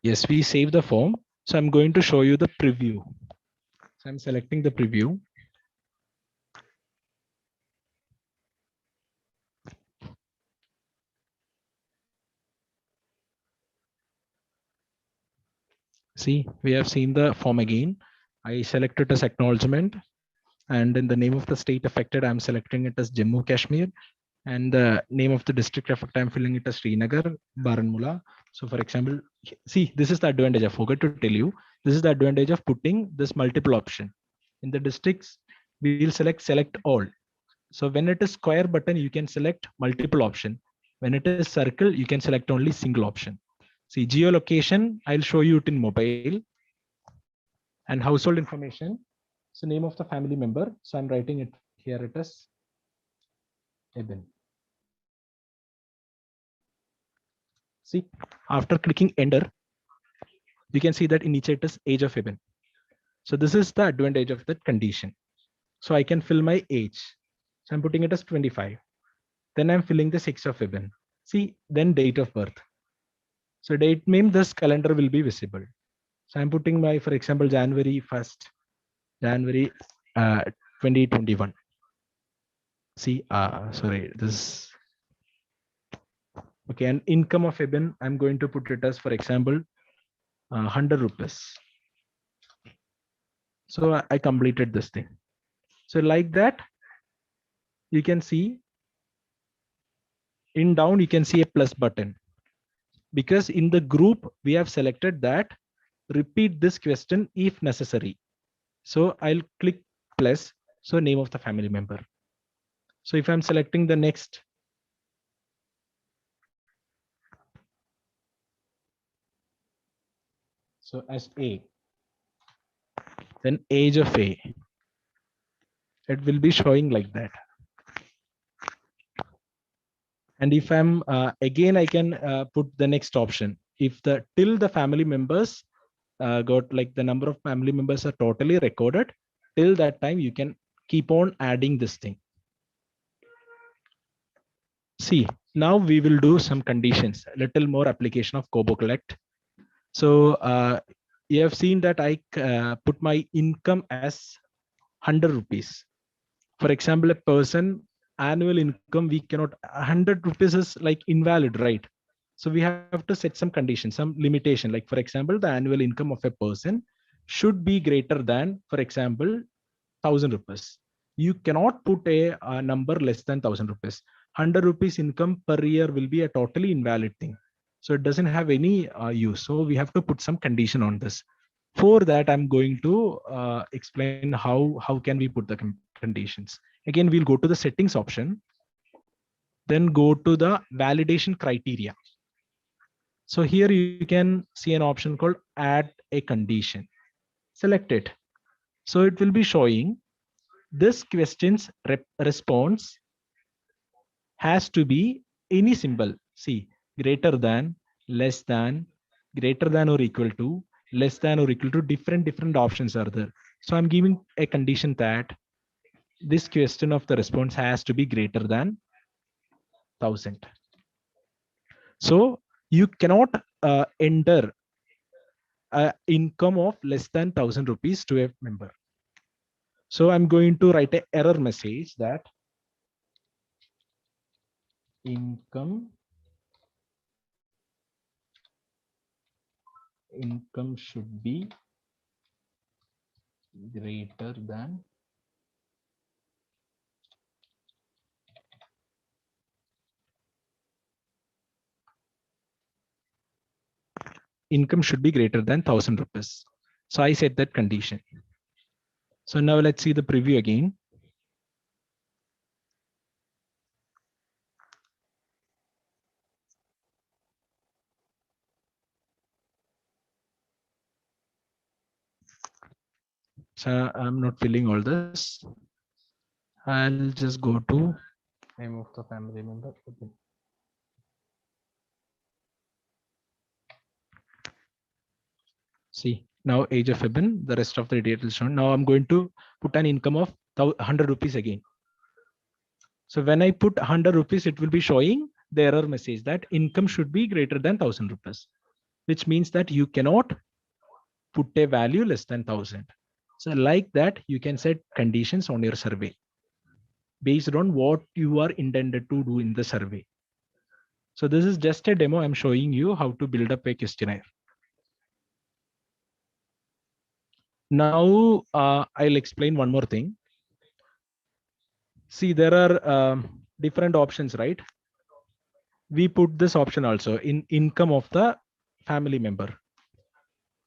Yes, we save the form. So I'm going to show you the preview. So I'm selecting the preview. See, we have seen the form again. I select it as acknowledgement, and in the name of the state affected, I'm selecting it as Jammu Kashmir, and the name of the district affected, I'm filling it as Srinagar, Baranmula. So for example, see, this is the advantage. I forgot to tell you, this is the advantage of putting this multiple option. In the districts, we'll select all. So when it is square button, you can select multiple option. When it is circle, you can select only single option. See, geolocation, I'll show you it in mobile. And household information, so name of the family member. So I'm writing it here, it is Eben. See, after clicking enter, you can see that in each it is age of Eben. So this is the advantage of that condition. So I can fill my age. So I'm putting it as 25. Then I'm filling the 6 of Eben. See, then date of birth. So date means this calendar will be visible. So I'm putting my, for example, January 1st, January 2021. See, sorry, this. Okay, and income of Eben, I'm going to put it as, for example, 100 rupees. So I completed this thing. So like that, you can see in down, you can see a plus button, because in the group, we have selected that repeat this question if necessary. So I'll click plus, so name of the family member. So if I'm selecting the next, so as A, then age of A, it will be showing like that. And if I'm again, I can put the next option. If the till the family members got like the number of family members are totally recorded, till that time you can keep on adding this thing. See, now we will do some conditions, a little more application of KoBoCollect. So you have seen that I put my income as 100 rupees. For example, a person annual income, we cannot, 100 rupees is like invalid, right? So we have to set some conditions, some limitation. Like for example, the annual income of a person should be greater than, for example, 1000 rupees. You cannot put a number less than 1000 rupees. 100 rupees income per year will be a totally invalid thing. So it doesn't have any use. So we have to put some condition on this. For that, I'm going to explain how can we put the conditions. Again, we'll go to the settings option, then go to the validation criteria. So here you can see an option called add a condition. Select it. So it will be showing this question's response has to be any symbol. See, greater than, less than, greater than or equal to, less than or equal to, different options are there. So I'm giving a condition that this question of the response has to be greater than 1000. So you cannot enter income of less than 1000 rupees to a member. So I'm going to write an error message that income should be greater than income should be greater than 1000 rupees. So I set that condition. So now let's see the preview again. So I'm not filling all this. I'll just go to name of the family member. See, now age of Eben, the rest of the details shown. Now I'm going to put an income of 100 rupees again. So when I put 100 rupees, it will be showing the error message that income should be greater than 1000 rupees, which means that you cannot put a value less than 1000. So like that, you can set conditions on your survey based on what you are intended to do in the survey. So this is just a demo. I'm showing you how to build up a questionnaire. Now I'll explain one more thing. See, there are different options, right? We put this option also in income of the family member.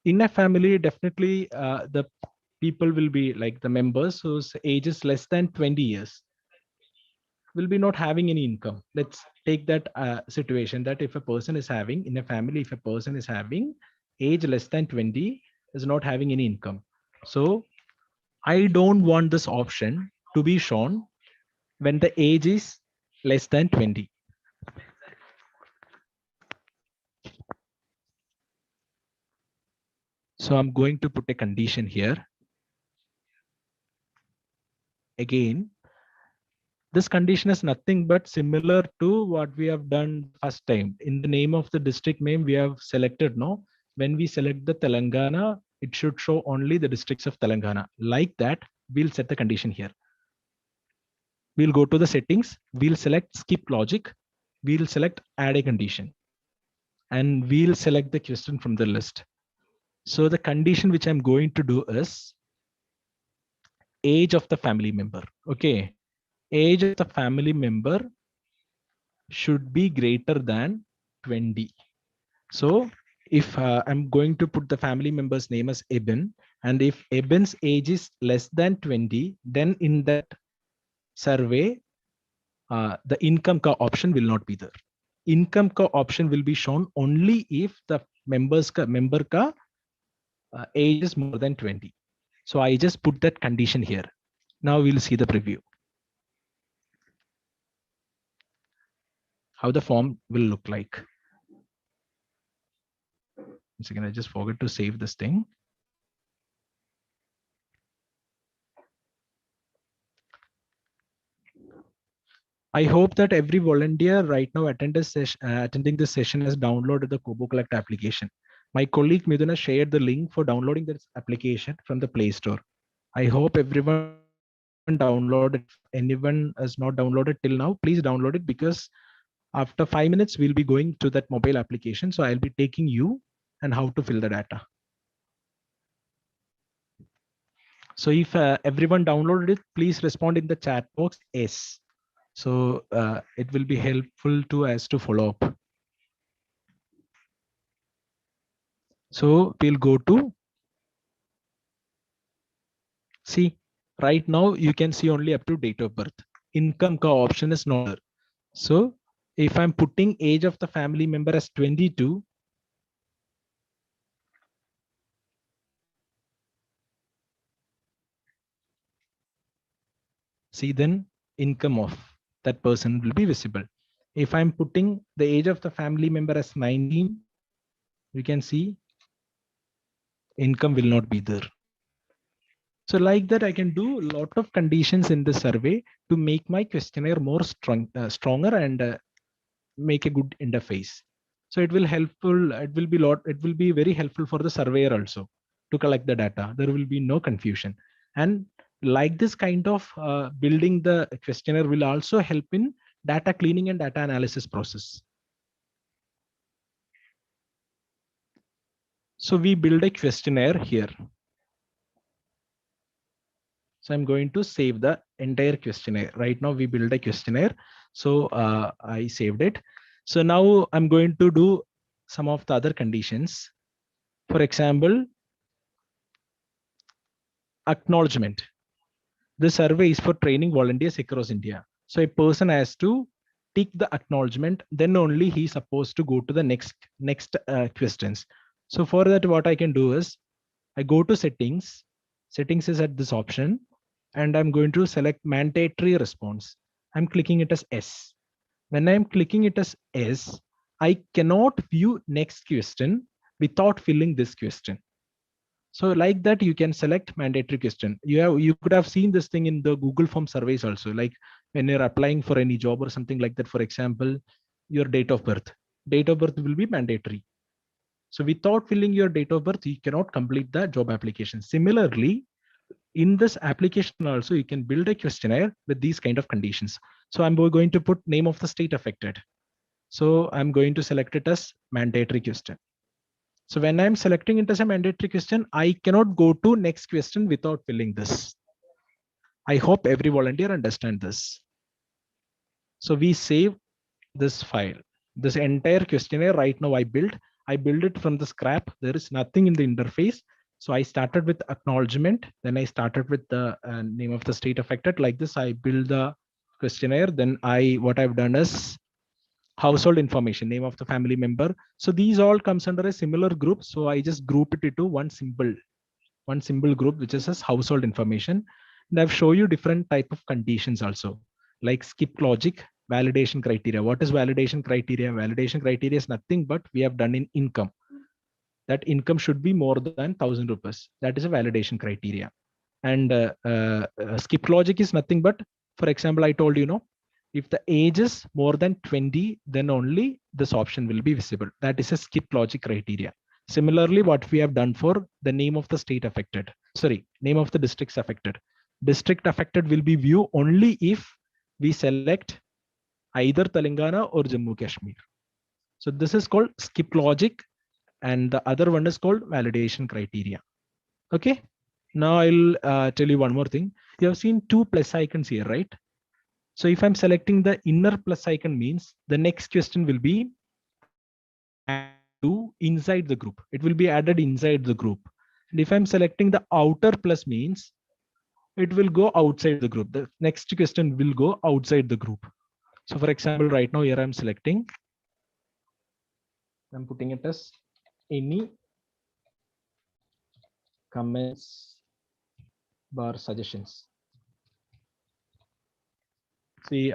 In a family, definitely the people will be like the members whose age is less than 20 years will be not having any income. Let's take that situation that if a person is having in a family, if a person is having age less than 20 is not having any income. So I don't want this option to be shown when the age is less than 20. So I'm going to put a condition here. Again, this condition is nothing but similar to what we have done the first time. In the name of the district name, we have selected no. When we select the Telangana, it should show only the districts of Telangana. Like that, we'll set the condition here. We'll go to the settings. We'll select skip logic. We'll select add a condition. And we'll select the question from the list. So the condition which I'm going to do is age of the family member. Okay. Age of the family member should be greater than 20. So if I'm going to put the family member's name as Eben, and if Eben's age is less than 20, then in that survey, the income ka option will not be there. Income ka option will be shown only if the member ka age is more than 20. So I just put that condition here. Now we'll see the preview. How the form will look like. Once again, I just forgot to save this thing. I hope that every volunteer right now attending this session has downloaded the KoBoCollect application. My colleague Miduna shared the link for downloading this application from the Play Store. I hope everyone downloaded. If anyone has not downloaded till now, please download it, because after 5 minutes, we'll be going to that mobile application. So I'll be taking you and how to fill the data. So if everyone downloaded it, please respond in the chat box yes. So it will be helpful to us to follow up. So we'll go to see right now you can see only up to date of birth. Income ka option is not there. So if I'm putting age of the family member as 22, see then income of that person will be visible. If I'm putting the age of the family member as 19, we can see income will not be there. So like that, I can do a lot of conditions in the survey to make my questionnaire more stronger and make a good interface. So it will helpful. It will be very helpful for the surveyor also to collect the data. There will be no confusion. And like this kind of building the questionnaire will also help in data cleaning and data analysis process. So we build a questionnaire here. So I'm going to save the entire questionnaire. Right now we build a questionnaire. So I saved it. So now I'm going to do some of the other conditions. For example, acknowledgement. The survey is for training volunteers across India. So a person has to tick the acknowledgement, then only he's supposed to go to the next questions. So for that, what I can do is I go to settings. Settings is at this option, and I'm going to select mandatory response. I'm clicking it as S. When I'm clicking it as S, I cannot view next question without filling this question. So like that, you can select mandatory question. You could have seen this thing in the Google Form surveys also, like when you're applying for any job or something like that. For example, your date of birth. Date of birth will be mandatory. So without filling your date of birth, you cannot complete the job application. Similarly, in this application also, you can build a questionnaire with these kind of conditions. So I'm going to put name of the state affected. So I'm going to select it as mandatory question. So when I'm selecting it as a mandatory question, I cannot go to next question without filling this. I hope every volunteer understand this. So we save this file, this entire questionnaire right now I built it from the scrap. There is nothing in the interface. So I started with acknowledgement, then I started with the name of the state affected. Like this, I build the questionnaire. Then what I've done is household information, name of the family member. So these all comes under a similar group. So I just group it into one simple group, which is as household information. And I've shown you different type of conditions also, like skip logic, validation criteria. What is validation criteria? Validation criteria is nothing but we have done in income. That income should be more than 1,000 rupees. That is a validation criteria. And skip logic is nothing but, for example, I told you, if the age is more than 20, then only this option will be visible. That is a skip logic criteria. Similarly, what we have done for the name of the state affected, name of the districts affected. District affected will be view only if we select either Telangana or Jammu Kashmir. So this is called skip logic, and the other one is called validation criteria. Okay. Now I'll tell you one more thing. You have seen two plus icons here, right? So if I'm selecting the inner plus icon, means the next question will be added to inside the group. It will be added inside the group. And if I'm selecting the outer plus, means it will go outside the group. The next question will go outside the group. So for example, right now here I'm selecting, I'm putting it as any comments bar suggestions. See,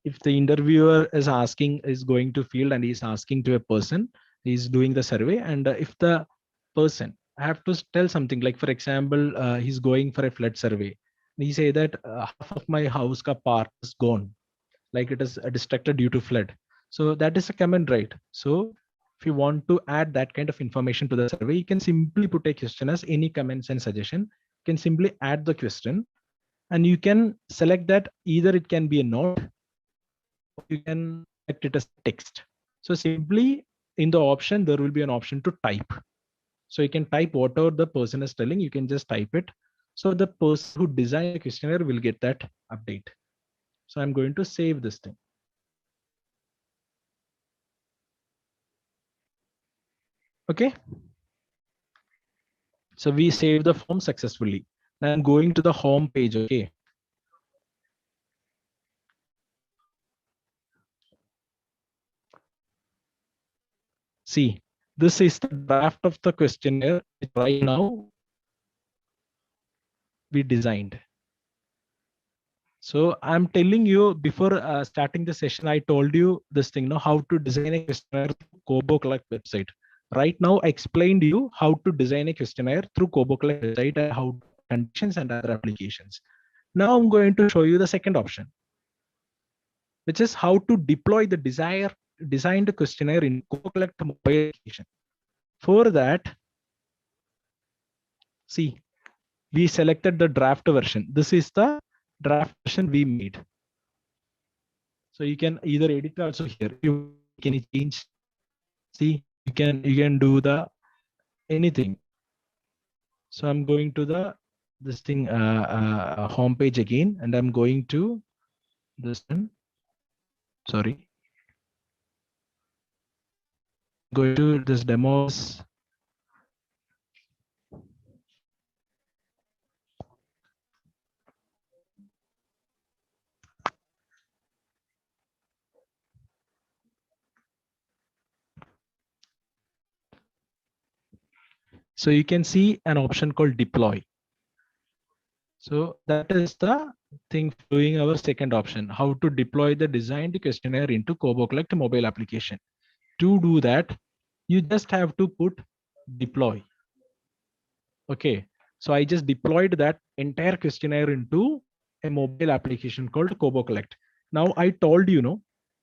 if the interviewer is going to field and he's asking to a person, he's doing the survey, and if the person have to tell something, like for example, he's going for a flood survey, he say that half of my house ka part is gone, like it is distracted due to flood. So that is a comment, right? So if you want to add that kind of information to the survey, you can simply put a question as any comments and suggestion. You can simply add the question, and you can select that either it can be a note or you can select it as text. So simply in the option, there will be an option to type. So you can type whatever the person is telling, you can just type it. So the person who designed the questionnaire will get that update. So I'm going to save this thing. Okay. So we saved the form successfully. Now I'm going to the home page. Okay. See, this is the draft of the questionnaire which right now we designed. So I'm telling you, before starting the session, I told you this thing, how to design a questionnaire through KoBoCollect website. Right now, I explained you how to design a questionnaire through KoBoCollect website and how conditions and other applications. Now I'm going to show you the second option, which is how to deploy the designed questionnaire in KoBoCollect mobile application. For that, see, we selected the draft version. This is the draft version we made. So you can either edit also here. If you make any change, see, you can do the anything. So I'm going to this thing home page again, and I'm going to this one. Sorry, going to this demos. So you can see an option called deploy. So that is the thing doing our second option, how to deploy the designed questionnaire into KoBoCollect mobile application. To do that, you just have to put deploy. Okay, so I just deployed that entire questionnaire into a mobile application called KoBoCollect. Now I told you,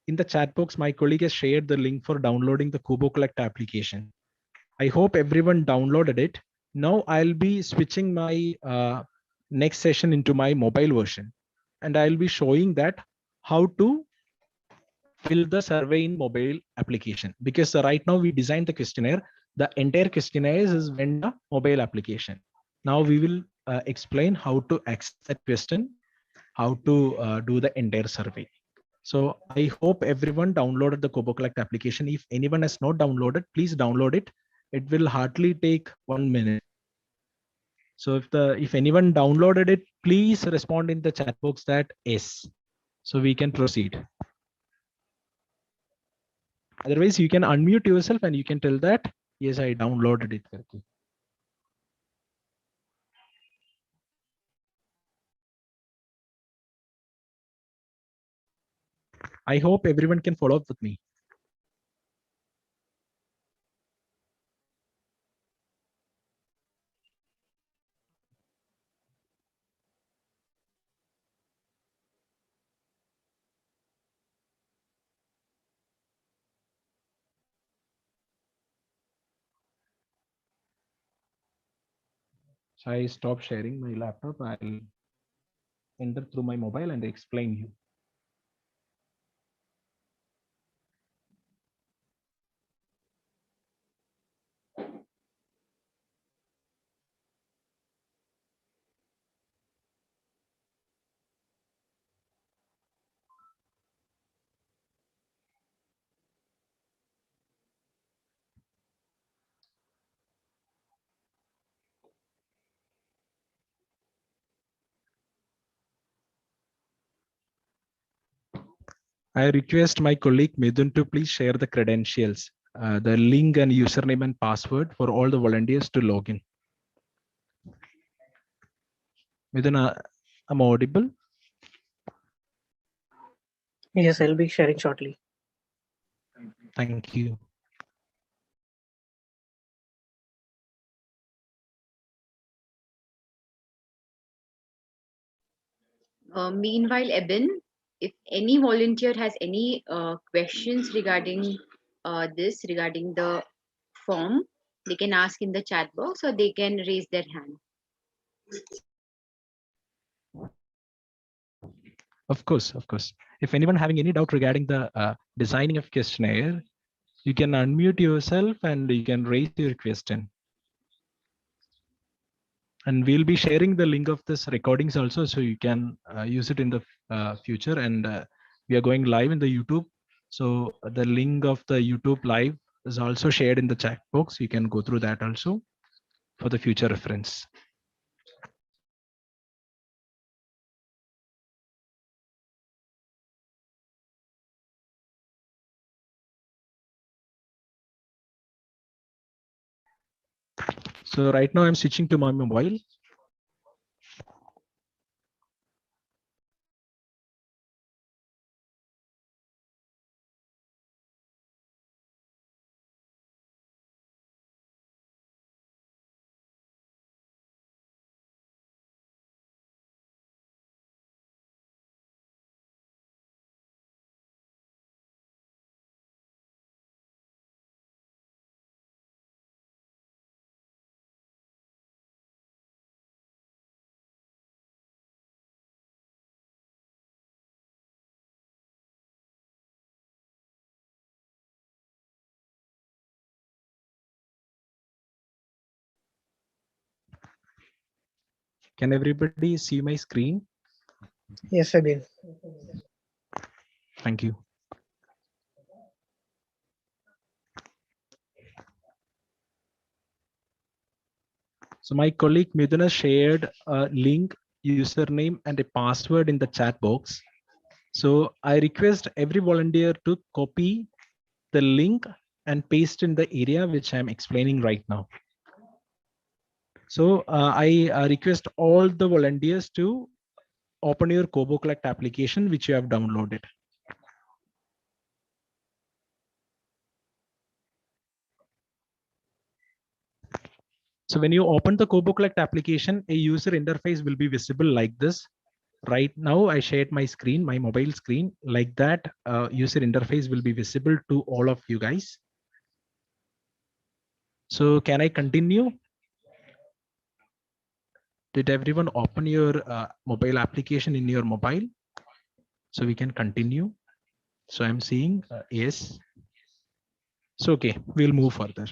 in the chat box, my colleague has shared the link for downloading the KoBoCollect application. I hope everyone downloaded it. Now I'll be switching my next session into my mobile version, and I'll be showing that how to fill the survey in mobile application, because right now we designed the questionnaire The entire questionnaire is went a mobile application. Now we will explain how to access that question, how to do the entire survey. So I hope everyone downloaded the KoBoCollect application. If anyone has not downloaded, please download it. It will hardly take 1 minute. So if anyone downloaded it, please respond in the chat box that yes, so we can proceed. Otherwise, you can unmute yourself and you can tell that yes, I downloaded it. I hope everyone can follow up with me. So I stop sharing my laptop. I'll enter through my mobile and explain you. I request my colleague Midun to please share the credentials, the link and username and password for all the volunteers to log in. Midun, I'm audible. Yes, I'll be sharing shortly. Thank you. Meanwhile, Eben, if any volunteer has any questions regarding regarding the form, they can ask in the chat box or they can raise their hand. Of course, of course. If anyone having any doubt regarding the designing of questionnaire, you can unmute yourself and you can raise your question. And we'll be sharing the link of this recordings also, so you can use it in the future. And we are going live in the YouTube. So the link of the YouTube live is also shared in the chat box. You can go through that also for the future reference. So right now I'm switching to my mobile. Can everybody see my screen? Yes, Abhin. Thank you. So my colleague Miduna shared a link, username, and a password in the chat box. So I request every volunteer to copy the link and paste in the area which I'm explaining right now. So I request all the volunteers to open your KoBoCollect application which you have downloaded. So when you open the KoBoCollect application, a user interface will be visible like this. Right now, I shared my screen, my mobile screen. Like that, user interface will be visible to all of you guys. So can I continue? Did everyone open your mobile application in your mobile? So we can continue. So I'm seeing yes. So okay, we'll move further.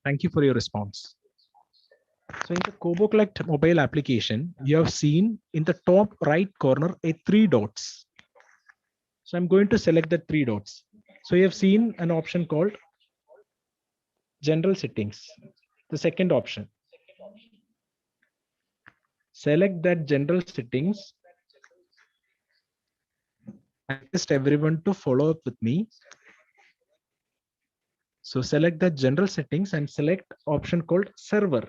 Thank you for your response. So in the KoBoCollect mobile application, you have seen in the top right corner a 3 dots. So I'm going to select the 3 dots. So you have seen an option called general settings. The second option. Select that general settings. I request everyone to follow up with me. So select the general settings and select option called server.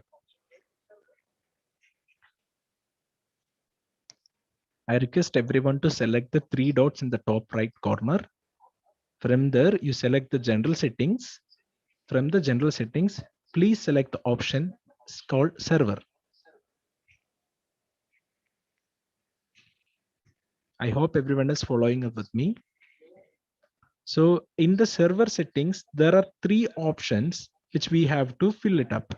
I request everyone to select the 3 dots in the top right corner. From there, you select the general settings. From the general settings, please select the option called server. I hope everyone is following up with me. So in the server settings, there are 3 options which we have to fill it up.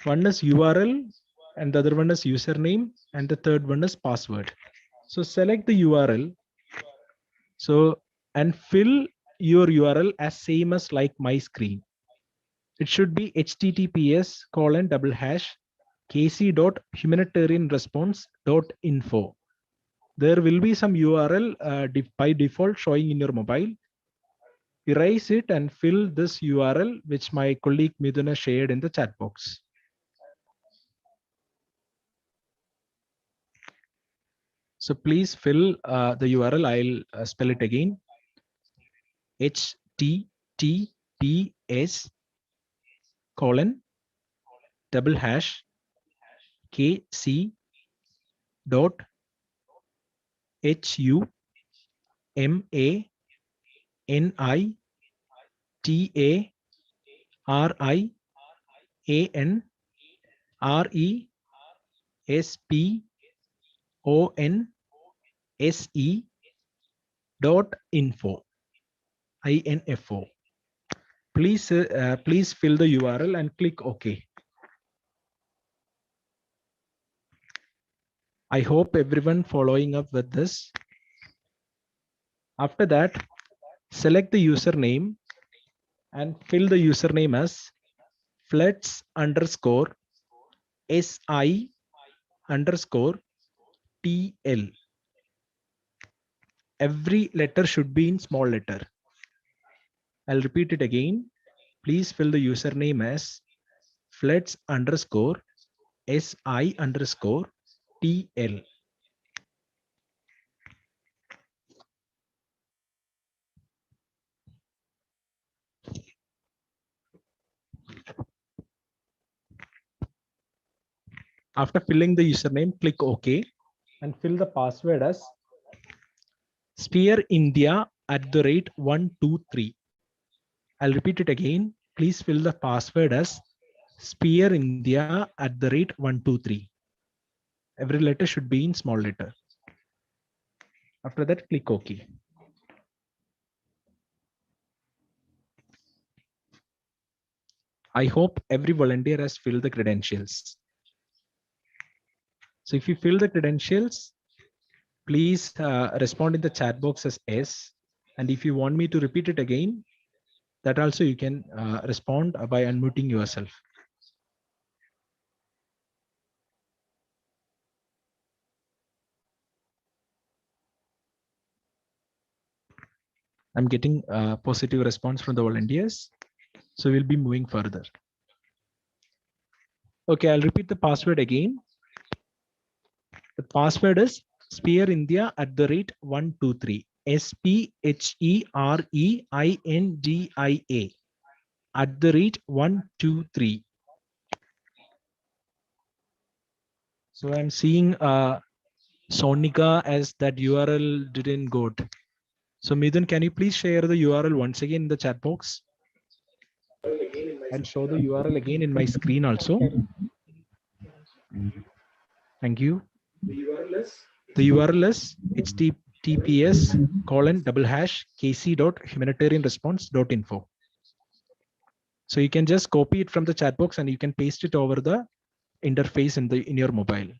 One is URL and the other one is username and the third one is password. So select the URL. So and fill your URL as same as like my screen. It should be https://kc.humanitarianresponse.info. There will be some URL by default showing in your mobile. Erase it and fill this URL which my colleague Miduna shared in the chat box. So please fill the URL. I'll spell it again. HTTPS://kc.humanitarionresponse.info. info. Please fill the URL and click OK. I hope everyone following up with this. After that, select the username and fill the username as flets_si_tl. Every letter should be in small letter. I'll repeat it again. Please fill the username as flets_si_tl. After filling the username, click OK and fill the password as spearindia@123. I'll repeat it again. Please fill the password as spearindia@123. Every letter should be in small letter. After that, click OK. I hope every volunteer has filled the credentials. So if you fill the credentials, please respond in the chat box as yes. And if you want me to repeat it again, that also you can respond by unmuting yourself. I'm getting a positive response from the volunteers. So we'll be moving further. Okay, I'll repeat the password again. The password is spearindia@123. SPHEREINDIA@123. So I'm seeing Sonika as that URL didn't go. So Midun, can you please share the URL once again in the chat box? I'll show the URL again in my screen also. Thank you. The URL is https://kc.humanitarianresponse.info. So you can just copy it from the chat box and you can paste it over the interface in your mobile.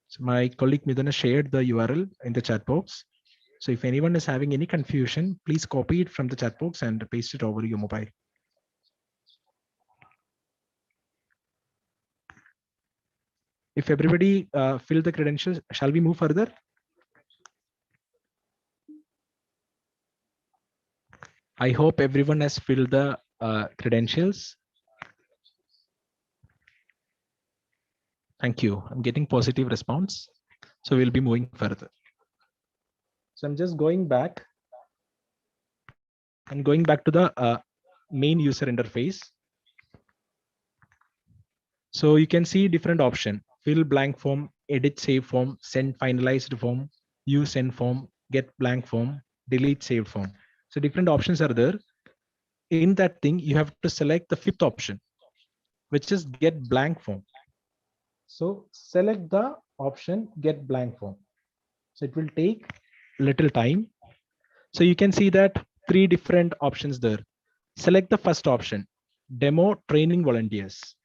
So my colleague Midana shared the URL in the chat box. So if anyone is having any confusion, please copy it from the chat box and paste it over your mobile. If everybody fill the credentials, shall we move further? I hope everyone has filled the credentials. Thank you. I'm getting positive response. So we'll be moving further. So I'm just going back. I'm going back to the main user interface. So you can see different option: fill blank form, edit save form, send finalized form, use send form, get blank form, delete saved form. So different options are there. In that thing, you have to select the fifth option, which is get blank form. So select the option get blank form. So it will take little time. So you can see that 3 different options there. Select the first option, demo training volunteers.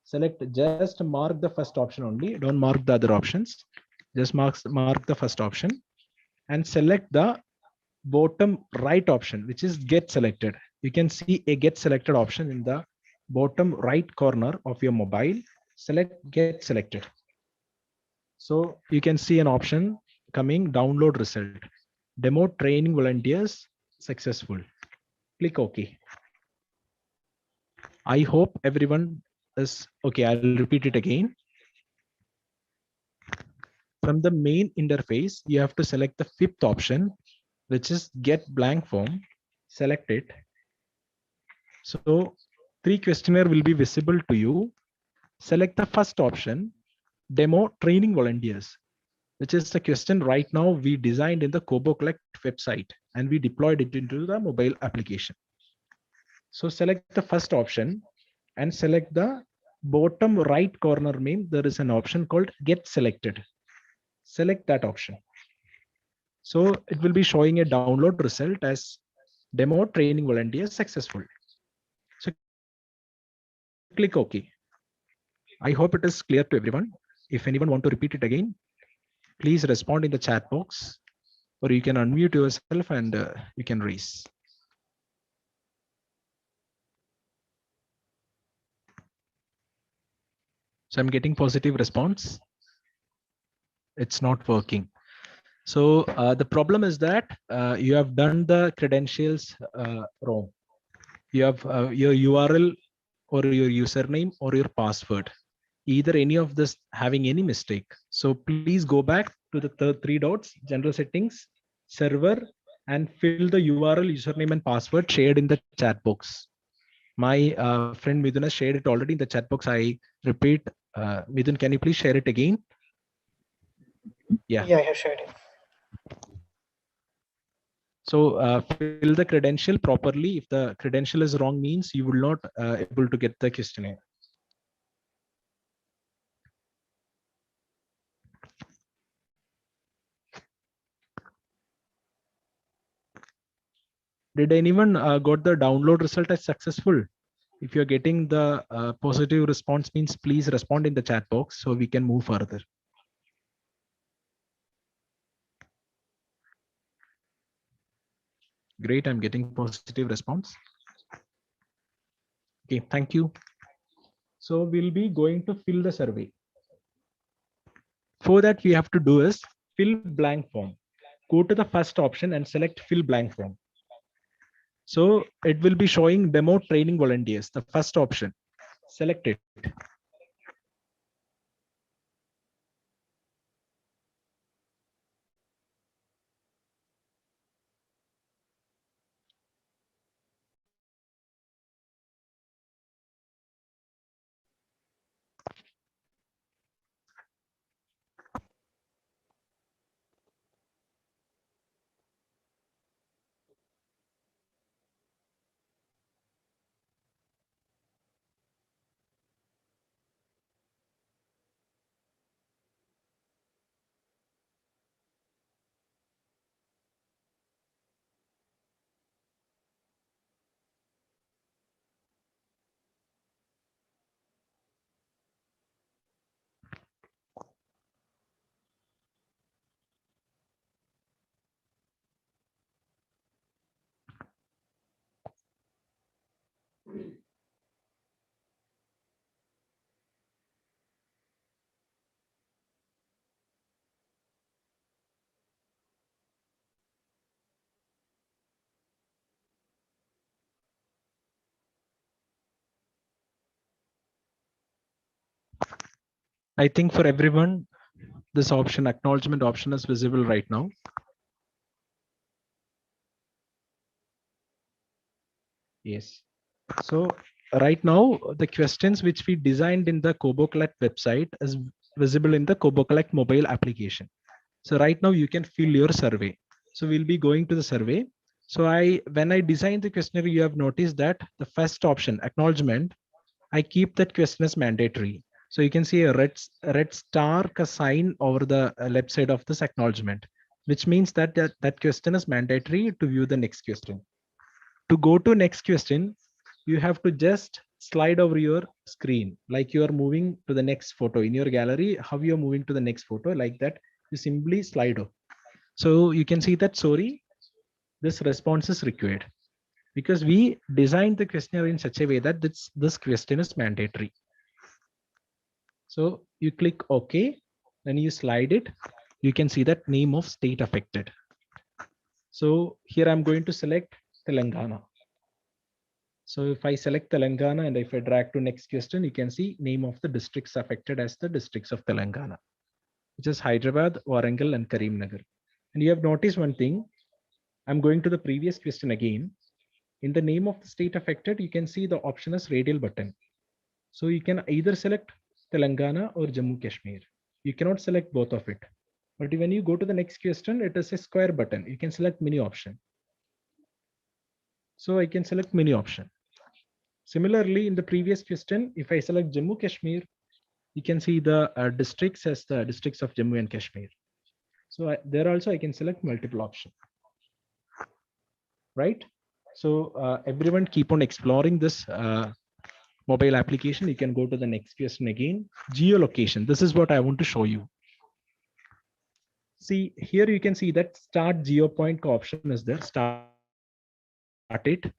Select, just mark the first option only, don't mark the other options. Just mark the first option and select the bottom right option, which is get selected. You can see a get selected option in the bottom right corner of your mobile. Select get selected. So you can see an option coming, download result, demo training volunteers successful. Click OK. I hope everyone is okay. I'll repeat it again. From the main interface, you have to select the fifth option, which is get blank form. Select it. So 3 questionnaire will be visible to you. Select the first option, demo training volunteers, which is the question right now we designed in the KoBoCollect website and we deployed it into the mobile application. So select the first option and select the bottom right corner name. There is an option called get selected. Select that option. So it will be showing a download result as demo training volunteers successful. So click OK. I hope it is clear to everyone. If anyone want to repeat it again, please respond in the chat box, or you can unmute yourself and you can raise. So I'm getting positive response. It's not working. So the problem is that you have done the credentials wrong. You have your URL or your username or your password, either any of this having any mistake. So please go back to the 3 dots, general settings, server, and fill the URL, username, and password shared in the chat box. My friend Midun has shared it already in the chat box. I repeat, Midun, can you please share it again? Yeah. Yeah, I have shared it. So fill the credential properly. If the credential is wrong, means you will not able to get the questionnaire. Did anyone got the download result as successful? If you're getting the positive response, means please respond in the chat box so we can move further. Great, I'm getting positive response. Okay, thank you. So we'll be going to fill the survey. For that, we have to do is fill blank form. Go to the first option and select fill blank form. So it will be showing demo training volunteers, the first option. Select it. I think for everyone, this option, acknowledgement option, is visible right now. Yes. So right now, the questions which we designed in the KoBoCollect website is visible in the KoBoCollect mobile application. So right now you can fill your survey. So we'll be going to the survey. So when I designed the questionnaire, you have noticed that the first option, acknowledgement, I keep that question as mandatory. So you can see a red star ka sign over the left side of this acknowledgement, which means that question is mandatory to view the next question. To go to next question, you have to just slide over your screen like you are moving to the next photo in your gallery. How you are moving to the next photo, like that, you simply slide over. So you can see that, sorry, this response is required because we designed the questionnaire in such a way that this question is mandatory. So you click OK, then you slide it. You can see that name of state affected. So here I'm going to select Telangana. So if I select Telangana and if I drag to next question, you can see name of the districts affected as the districts of Telangana, which is Hyderabad, Warangal, and Karimnagar. And you have noticed one thing. I'm going to the previous question again. In the name of the state affected, you can see the option as radial button. So you can either select Telangana or Jammu Kashmir. You cannot select both of it. But when you go to the next question, it is a square button. You can select many option. So I can select many option. Similarly, in the previous question, if I select Jammu Kashmir, you can see the districts as the districts of Jammu and Kashmir. So there also I can select multiple option, right? So everyone keep on exploring this mobile application. You can go to the next question again. Geolocation. This is what I want to show you. See, here you can see that start geopoint option is there. Start it.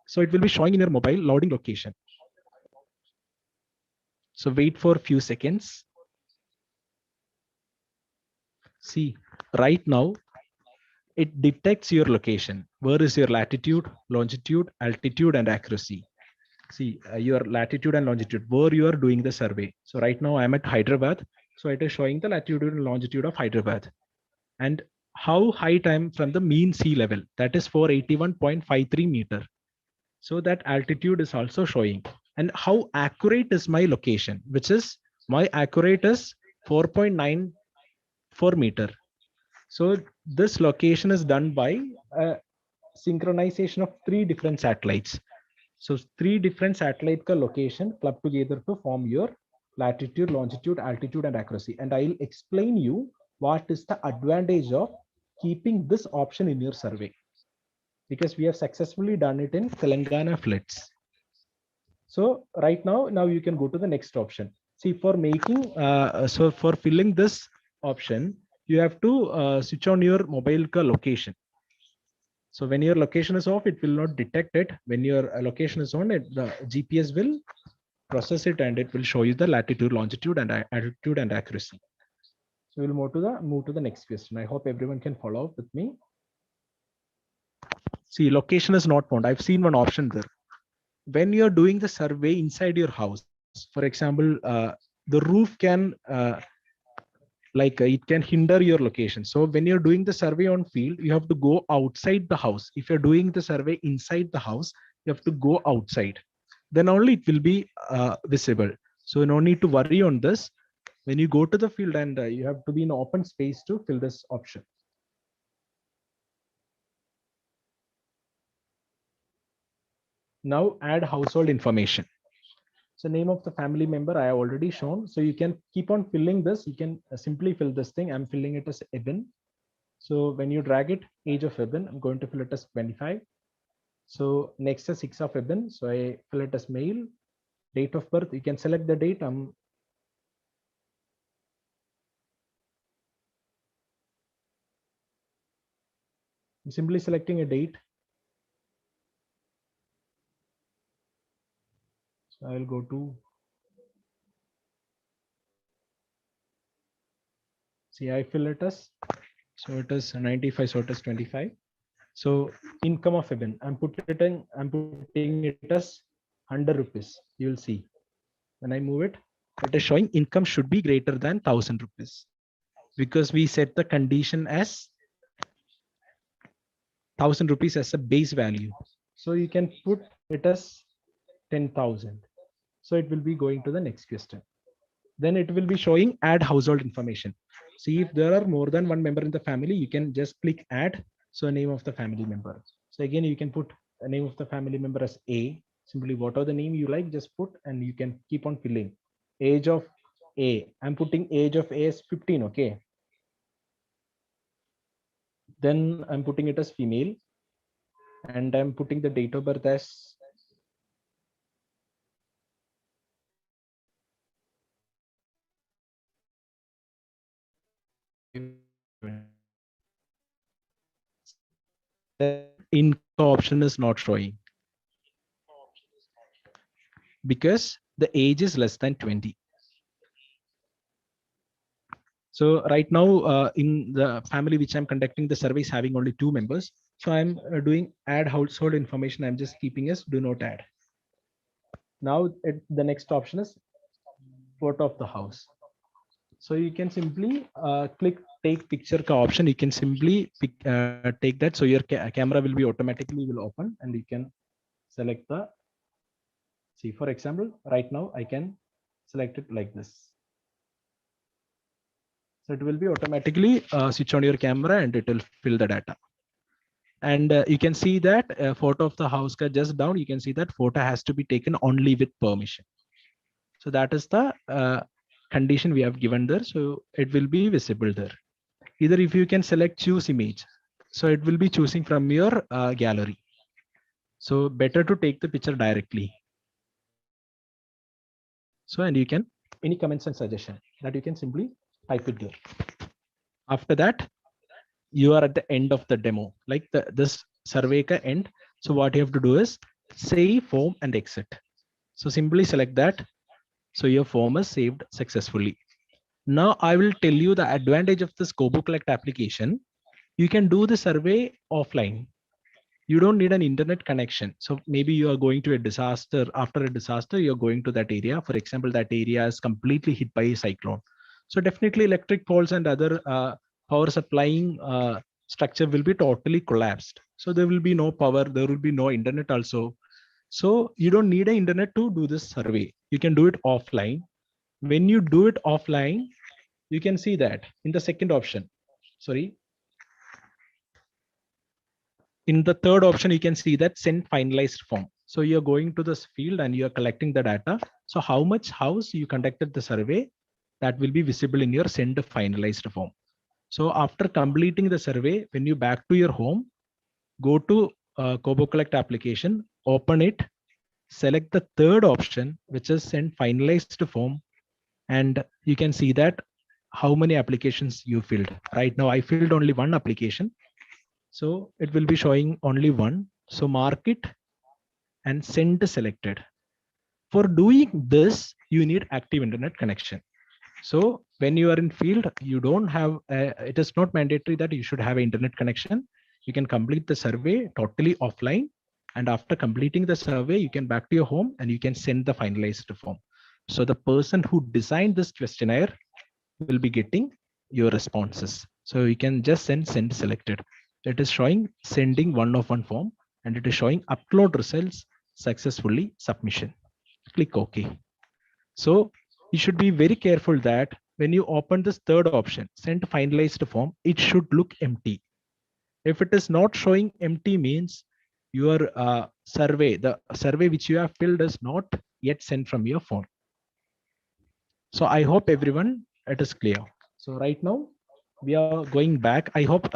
So it will be showing in your mobile loading location. So wait for a few seconds. See, right now it detects your location. Where is your latitude, longitude, altitude, and accuracy? See, your latitude and longitude, where you are doing the survey. So right now I'm at Hyderabad. So it is showing the latitude and longitude of Hyderabad. And how height I am from the mean sea level, that is 481.53 meter. So that altitude is also showing. And how accurate is my location, which is my accurate is 4.94 meter. So this location is done by synchronization of 3 different satellites. So 3 different satellite ka location clubbed together to form your latitude, longitude, altitude, and accuracy. And I'll explain you what is the advantage of keeping this option in your survey, because we have successfully done it in Telangana floods. So right now you can go to the next option. See, for making, so for filling this option, you have to switch on your mobile ka location. So when your location is off, it will not detect it. When your location is on, the GPS will process it and it will show you the latitude, longitude, and altitude and accuracy. So we'll move to the next question. I hope everyone can follow up with me. See, location is not found. I've seen one option there. When you're doing the survey inside your house, for example, the roof can it can hinder your location. So when you're doing the survey on field, you have to go outside the house. If you're doing the survey inside the house, you have to go outside. Then only it will be visible. So no need to worry on this. When you go to the field, and you have to be in open space to fill this option. Now add household information. So name of the family member I have already shown. So you can keep on filling this. You can simply fill this thing. I'm filling it as Eben. So when you drag it, age of Eben, I'm going to fill it as 25. So next is 6 of Eben. So I fill it as male. Date of birth, you can select the date. I'm simply selecting a date. So I will go to, see, I fill it as, so it is 95, so it is 25. So income of Eben, I'm putting it as 100 rupees. You will see when I move it, it is showing income should be greater than 1,000 rupees because we set the condition as 1,000 rupees as a base value. So you can put it as 10,000. So it will be going to the next question. Then it will be showing add household information. See if there are more than one member in the family, you can just click add. So name of the family member. So again, you can put a name of the family member as A. Simply whatever the name you like, just put and you can keep on filling. Age of A. I'm putting age of A as 15. Okay. Then I'm putting it as female and I'm putting the date of birth as income option is not showing because the age is less than 20. So right now in the family which I'm conducting the survey is having only 2 members. So I'm doing add household information. I'm just keeping as do not add. Now the next option is photo of the house. So you can simply click take picture ka option. You can simply take that. So your camera will be automatically will open and you can select the, see for example, right now I can select it like this. So it will be automatically switch on your camera and it will fill the data. And you can see that photo of the house ka just down, you can see that photo has to be taken only with permission. So that is the condition we have given there. So it will be visible there. Either if you can select choose image. So it will be choosing from your gallery. So better to take the picture directly. So and you can any comments and suggestion that you can simply type it there. After that, you are at the end of the demo, like this survey ka end. So what you have to do is save form and exit. So simply select that. So your form is saved successfully. Now I will tell you the advantage of this KoBoCollect application. You can do the survey offline. You don't need an internet connection. So maybe you are going to a disaster. After a disaster, you're going to that area. For example, that area is completely hit by a cyclone. So definitely electric poles and other power supplying structure will be totally collapsed. So there will be no power. There will be no internet also. So you don't need an internet to do this survey. You can do it offline. When you do it offline, you can see that in the second option, sorry, in the third option, you can see that send finalized form. So you're going to this field and you're collecting the data. So how much house you conducted the survey, that will be visible in your send finalized form. So after completing the survey, when you back to your home, go to KoBoCollect application, open it, select the third option, which is send finalized form. And you can see that how many applications you filled. Right now, I filled only one application. So it will be showing only one. So mark it and send selected. For doing this, you need active internet connection. So when you are in field, you don't have, it is not mandatory that you should have an internet connection. You can complete the survey totally offline. And after completing the survey, you can back to your home and you can send the finalized form. So the person who designed this questionnaire will be getting your responses. So you can just send selected. It is showing sending one of one form and it is showing upload results successfully submission. Click OK. So you should be very careful that when you open this third option, send finalized form, it should look empty. If it is not showing empty means your survey, the survey which you have filled is not yet sent from your phone. So I hope everyone it is clear. So right now we are going back. I hope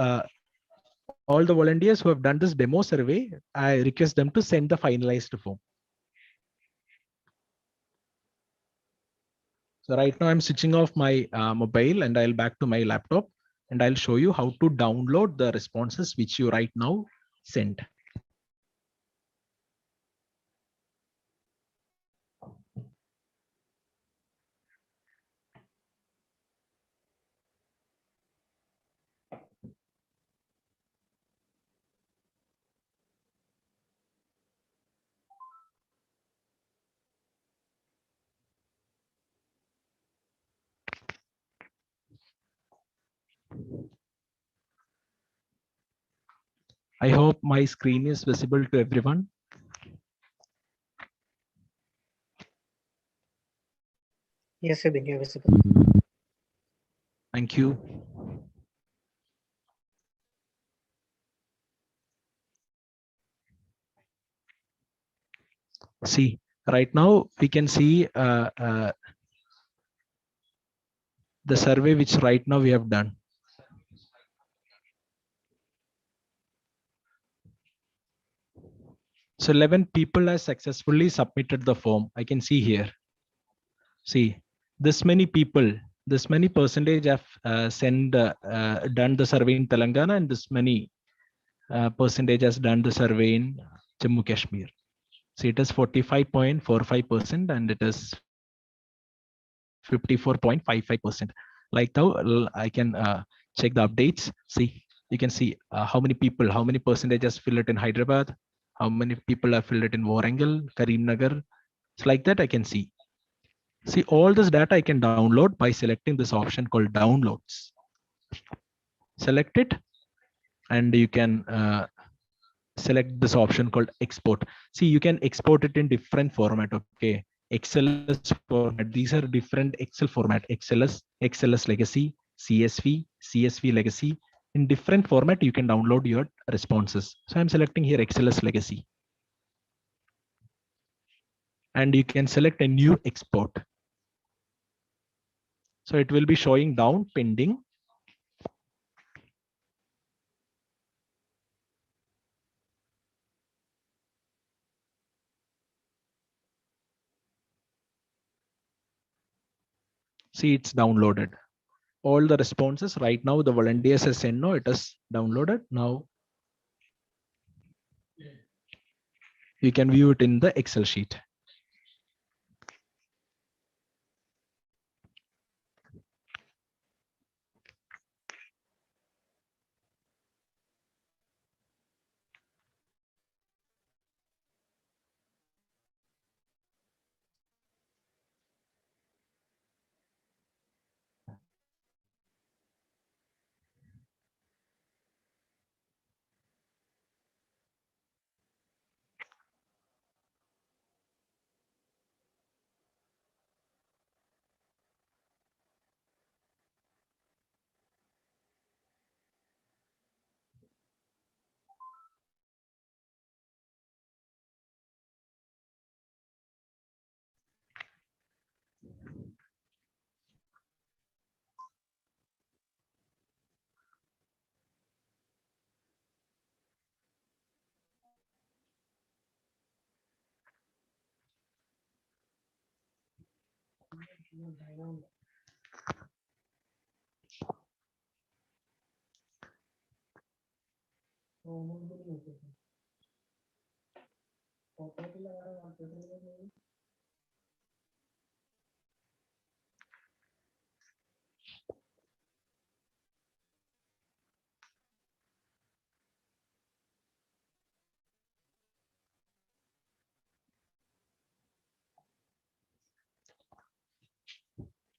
all the volunteers who have done this demo survey, I request them to send the finalized form. So right now I'm switching off my mobile and I'll back to my laptop and I'll show you how to download the responses which you right now sent. I hope my screen is visible to everyone. Yes, Abhin, you're visible. Thank you. See, right now we can see the survey which right now we have done. So 11 people have successfully submitted the form. I can see here. See, this many people, this many percentage have done the survey in Telangana, and this many percentage has done the survey in Jammu Kashmir. See, it is 45.45% and it is 54.55%. Like now, I can check the updates. See, you can see how many percentages fill it in Hyderabad, how many people have filled it in Warangal, Karimnagar. So like that, I can see. See, all this data I can download by selecting this option called downloads. Select it, and you can select this option called export. See, you can export it in different format. Okay, XLS format. These are different Excel format. XLS legacy, CSV legacy. In different format, you can download your responses. So I'm selecting here XLS legacy. And you can select a new export. So it will be showing down pending. See, it's downloaded. All the responses right now, the volunteers has sent no, it is downloaded. Now you can view it in the Excel sheet.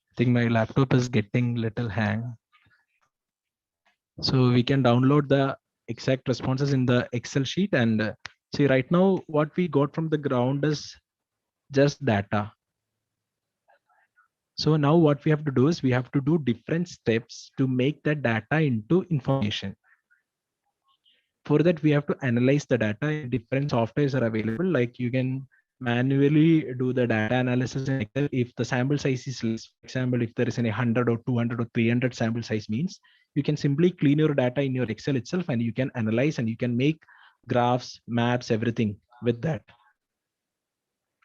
I think my laptop is getting little hang. So we can download the exact responses in the Excel sheet and see right now what we got from the ground is just data. So now what we have to do is we have to do different steps to make that data into information. For that, we have to analyze the data. Different softwares are available. Like you can manually do the data analysis in Excel. If the sample size is less, for example, if there is any 100 or 200 or 300 sample size means, you can simply clean your data in your Excel itself and you can analyze and you can make graphs, maps, everything with that.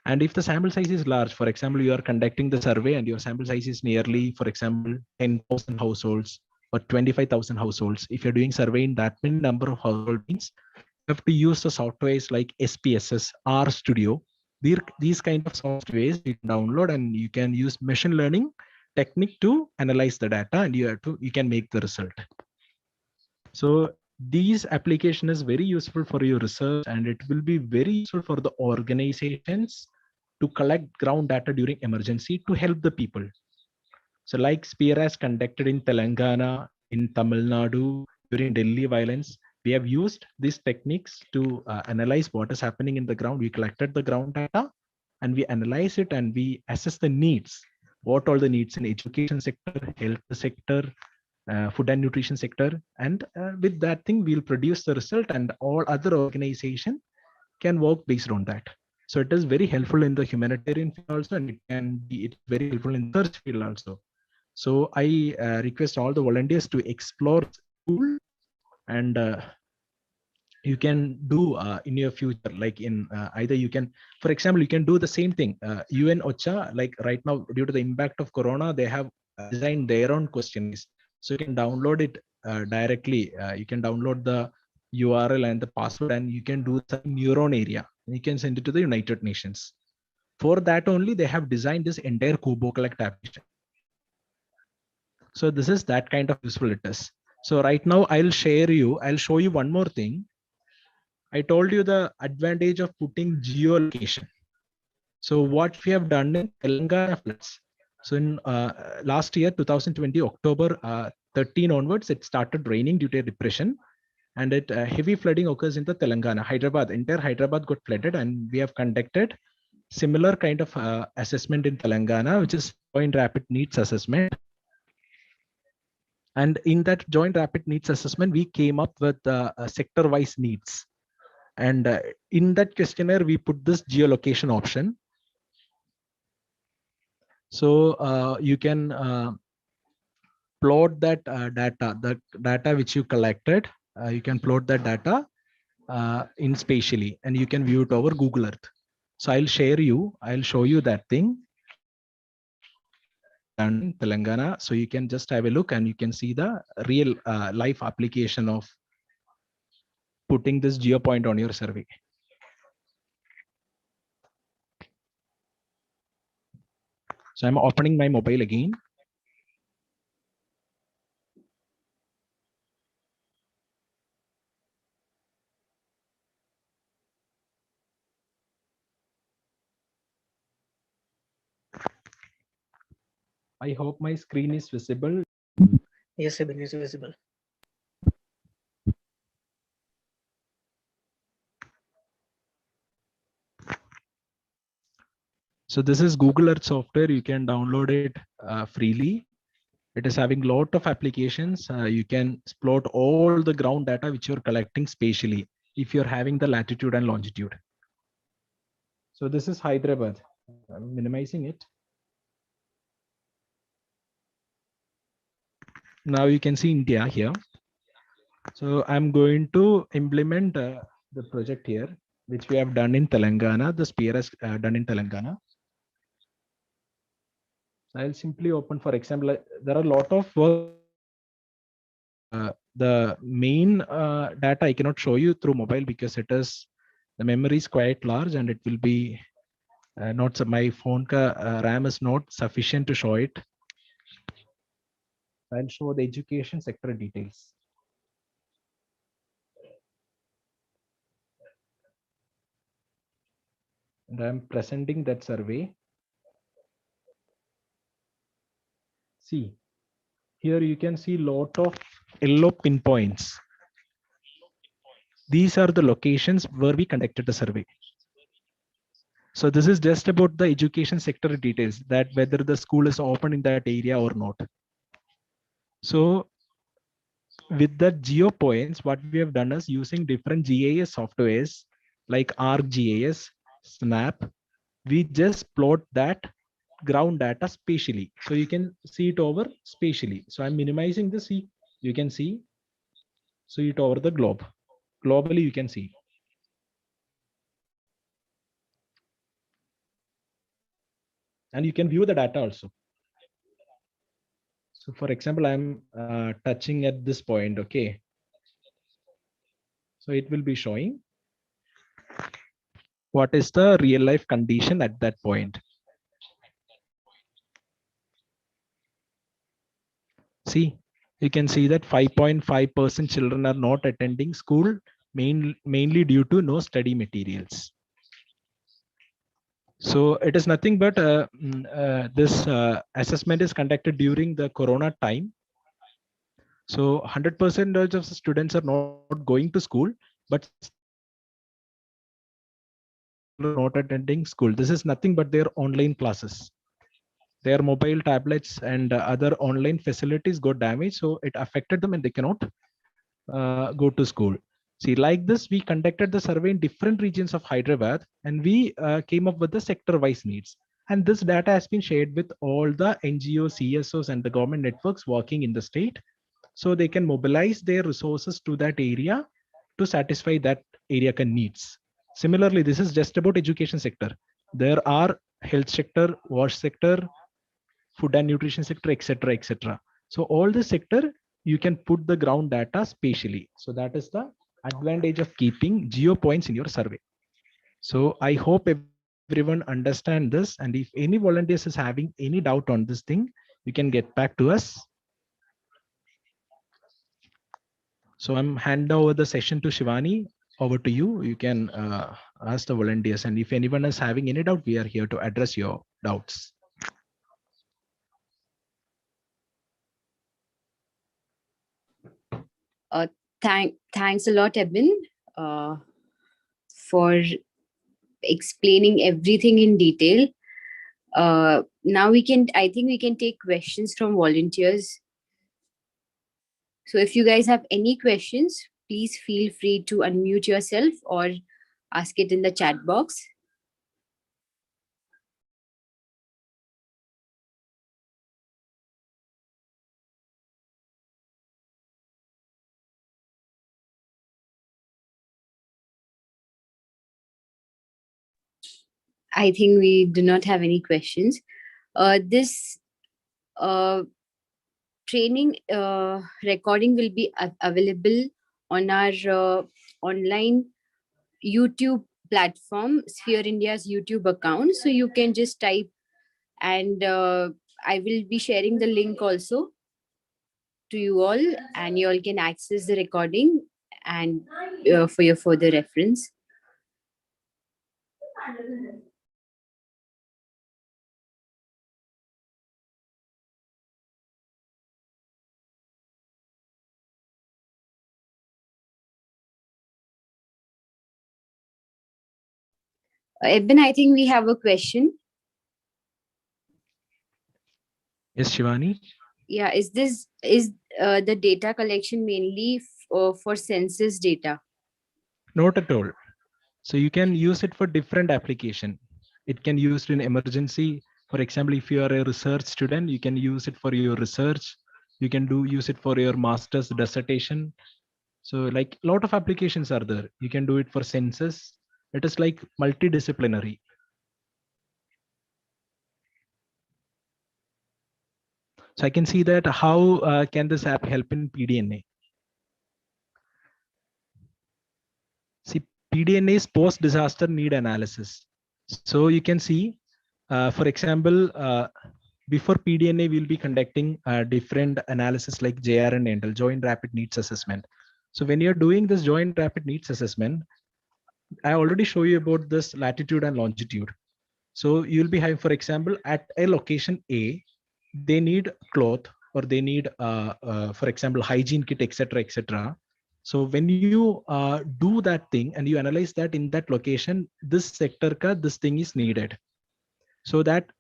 And if the sample size is large, for example, you are conducting the survey and your sample size is nearly, for example, 10,000 households or 25,000 households. If you're doing survey in that many number of household means, you have to use the softwares like SPSS, R Studio. These kind of softwares you can download and you can use machine learning technique to analyze the data and you can make the result. So these application is very useful for your research and it will be very useful for the organizations to collect ground data during emergency to help the people. So like Spear has conducted in Telangana, in Tamil Nadu during Delhi violence, We have used these techniques to analyze what is happening in the ground. We collected the ground data and we analyze it and we assess the needs. What all the needs in education sector, health sector, food and nutrition sector, and with that thing we'll produce the result, and all other organization can work based on that. So it is very helpful in the humanitarian field also, and it is very helpful in the research field also. So I request all the volunteers to explore this tool, and you can do in your future, like in either you can, for example, you can do the same thing. UN OCHA, like right now, due to the impact of Corona, they have designed their own questionnaires. So you can download it directly. You can download the URL and the password, and you can do some in your own area. You can send it to the United Nations. For that only, they have designed this entire KoBoCollect application. So this is that kind of useful it is. So right now I'll show you one more thing. I told you the advantage of putting geolocation. So what we have done in Telangana floods. So in last year, 2020, October 13 onwards, it started raining due to a depression, and heavy flooding occurs in the Telangana. Hyderabad, entire Hyderabad got flooded, and we have conducted similar kind of assessment in Telangana, which is joint rapid needs assessment. And in that joint rapid needs assessment, we came up with sector-wise needs. And in that questionnaire, we put this geolocation option. So you can plot that data, the data which you collected. You can plot that data in spatially, and you can view it over Google Earth. So I'll show you that thing done in Telangana. So you can just have a look and you can see the real life application of putting this geo point on your survey. So I'm opening my mobile again. I hope my screen is visible. Yes, Abhin, is visible. So this is Google Earth software. You can download it freely. It is having a lot of applications. You can plot all the ground data which you're collecting spatially if you're having the latitude and longitude. So this is Hyderabad. I'm minimizing it. Now you can see India here. So I'm going to implement the project here, which we have done in Telangana. The Spear is done in Telangana. I'll simply open, for example, there are a lot of work. The main data I cannot show you through mobile because the memory is quite large and it will be not, my phone RAM is not sufficient to show it. I'll show the education sector details. And I'm presenting that survey. See, here you can see lot of yellow pinpoints. These are the locations where we conducted the survey. So this is just about the education sector details, that whether the school is open in that area or not. So with that geo points, what we have done is using different GIS softwares like ArcGIS, Snap, we just plot that ground data spatially. So you can see it over spatially. So I'm minimizing this. You can see it over the globe. Globally, you can see. And you can view the data also. So for example, I'm touching at this point, okay. So it will be showing what is the real life condition at that point. See, you can see that 5.5% children are not attending school, mainly due to no study materials. So it is nothing but this assessment is conducted during the Corona time. So 100% of the students are not going to school, but still they are not attending school. This is nothing but their online classes. Their mobile tablets and other online facilities got damaged, so it affected them and they cannot go to school. See, like this, we conducted the survey in different regions of Hyderabad and we came up with the sector wise needs. And this data has been shared with all the NGOs, CSOs, and the government networks working in the state. So they can mobilize their resources to that area to satisfy that area needs. Similarly, this is just about education sector. There are health sector, wash sector, food and nutrition sector, etc., etc. So all the sector you can put the ground data spatially. So that is the advantage of keeping geo points in your survey. So I hope everyone understand this, and if any volunteers is having any doubt on this thing, you can get back to us. So I'm hand over the session to Shivani. Over to you. You can ask the volunteers, and if anyone is having any doubt, we are here to address your doubts. Thanks a lot, Eben, for explaining everything in detail. Now I think we can take questions from volunteers. So if you guys have any questions, please feel free to unmute yourself or ask it in the chat box. I think we do not have any questions. This training recording will be available on our online YouTube platform, Sphere India's YouTube account. So you can just type, and I will be sharing the link also to you all, and you all can access the recording and for your further reference. Eben, I think we have a question. Yes, Shivani. Yeah, is the data collection mainly for census data? Not at all. So you can use it for different application. It can used in emergency. For example, if you are a research student, you can use it for your research. You can use it for your master's dissertation. So like a lot of applications are there. You can do it for census. It is like multidisciplinary. So I can see that how can this app help in PDNA? See, PDNA is post-disaster need analysis. So you can see, for example, before PDNA, we'll be conducting different analysis like JR and ENDL, Joint Rapid Needs Assessment. So when you're doing this Joint Rapid Needs Assessment, I already show you about this latitude and longitude. So you'll be having, for example, at a location A, they need cloth or they need, for example, hygiene kit, etc., etc. So when you do that thing and you analyze that in that location, this sector ka this thing is needed. So that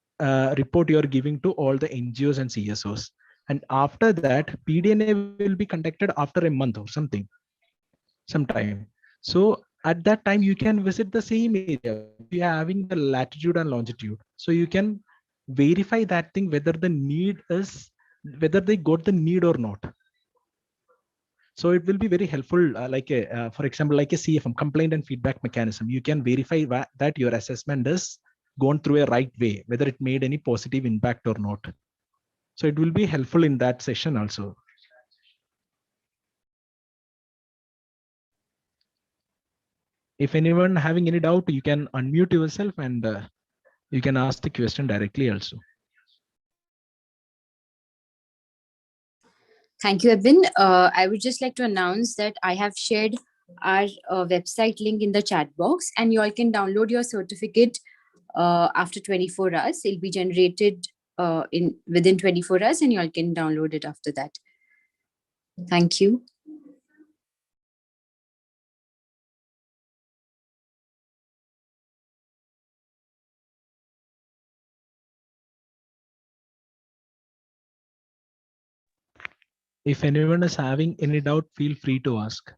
report you are giving to all the NGOs and CSOs. And after that, PDNA will be conducted after a month or something, sometime. So at that time, you can visit the same area if you are having the latitude and longitude. So you can verify that thing whether the need is, whether they got the need or not. So it will be very helpful, for example, like a CFM, complaint and feedback mechanism. You can verify that your assessment is gone through a right way, whether it made any positive impact or not. So it will be helpful in that session also. If anyone having any doubt, you can unmute yourself and you can ask the question directly also. Thank you, Eben. I would just like to announce that I have shared our website link in the chat box, and you all can download your certificate after 24 hours. It'll be generated within 24 hours, and you all can download it after that. Thank you. If anyone is having any doubt, feel free to ask.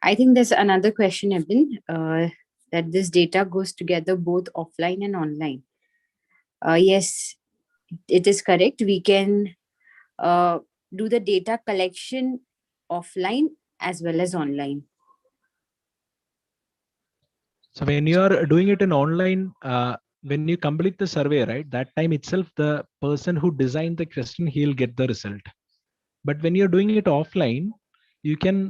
I think there's another question, Ebin, that this data goes together both offline and online. Yes, it is correct. We can do the data collection offline as well as online. So when you are doing it in online, when you complete the survey, right, that time itself, the person who designed the question, he'll get the result. But when you're doing it offline, you can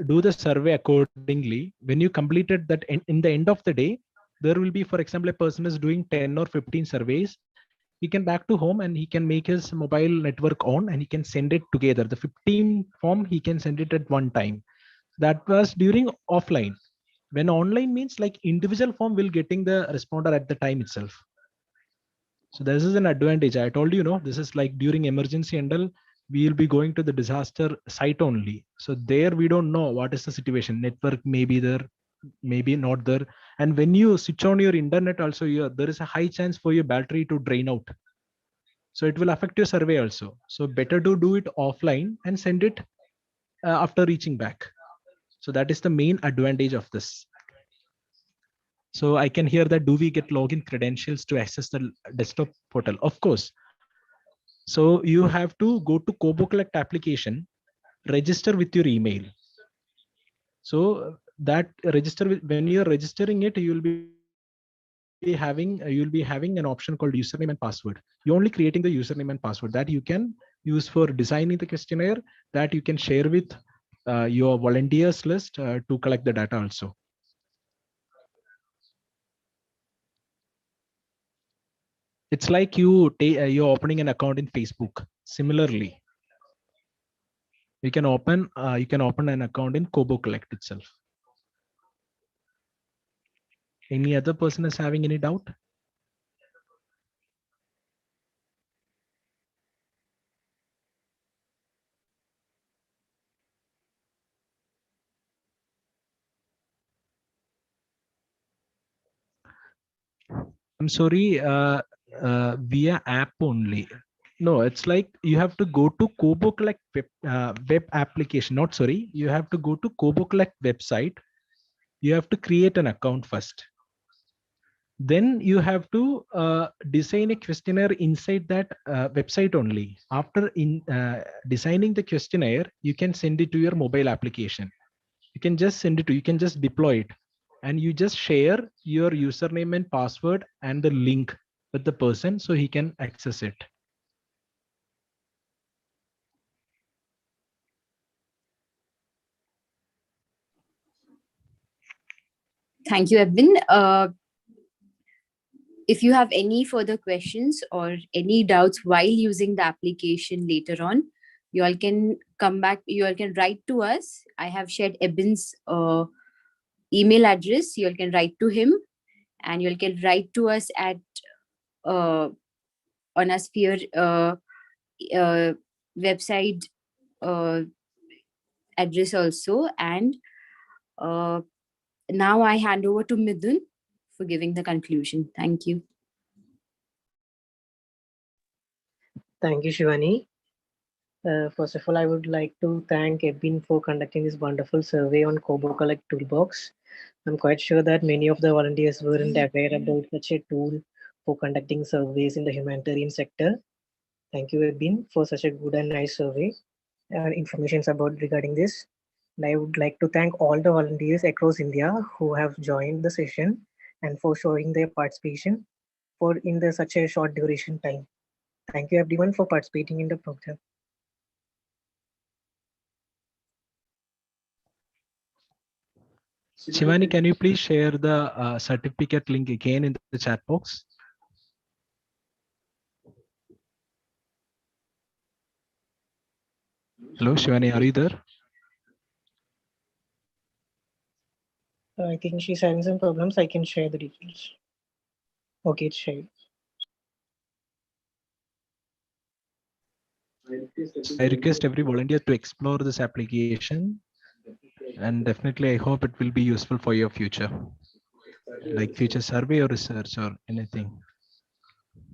do the survey accordingly. When you completed that in the end of the day, there will be, for example, a person is doing 10 or 15 surveys. He can back to home and he can make his mobile network on and he can send it together. The 15 form, he can send it at one time. That was during offline. When online means like individual form will getting the responder at the time itself. So this is an advantage. I told you, this is like during emergency and all, we will be going to the disaster site only. So there we don't know what is the situation. Network may be there, maybe not there. And when you switch on your internet also, there is a high chance for your battery to drain out. So it will affect your survey also. So better to do it offline and send it after reaching back. So that is the main advantage of this. So I can hear that, do we get login credentials to access the desktop portal? Of course. So you have to go to KoBoCollect application, register with your email. So that when you're registering it, you'll be having an option called username and password. You're only creating the username and password that you can use for designing the questionnaire, that you can share with your volunteers list to collect the data also. It's like you're opening an account in Facebook. Similarly, you can open an account in KoBoCollect itself. Any other person is having any doubt? I'm sorry, via app only. No, it's like you have to go to KoBoCollect web application. Not sorry, you have to go to KoBoCollect website. You have to create an account first. Then you have to design a questionnaire inside that website only. After designing the questionnaire, you can send it to your mobile application. You can just you can just deploy it, and you just share your username and password and the link with the person so he can access it. Thank you, Ebin. If you have any further questions or any doubts while using the application later on, you all can come back. You all can write to us. I have shared Ebin's email address. You all can write to him, and you all can write to us at on a Sphere website address also. And now I hand over to Midun for giving the conclusion. Thank you. Thank you, Shivani. First of all, I would like to thank Ebin for conducting this wonderful survey on KoBoCollect Toolbox. I'm quite sure that many of the volunteers weren't aware about such a tool for conducting surveys in the humanitarian sector. Thank you, Ebin, for such a good and nice survey information about regarding this. And I would like to thank all the volunteers across India who have joined the session and for showing their participation for in the such a short duration time. Thank you everyone for participating in the program. Shivani, can you please share the certificate link again in the chat box? Hello, Shivani, are you there? I think she's having some problems. I can share the details. Okay, it's shared. So I request every volunteer to explore this application, and definitely I hope it will be useful for your future, like future survey or research or anything.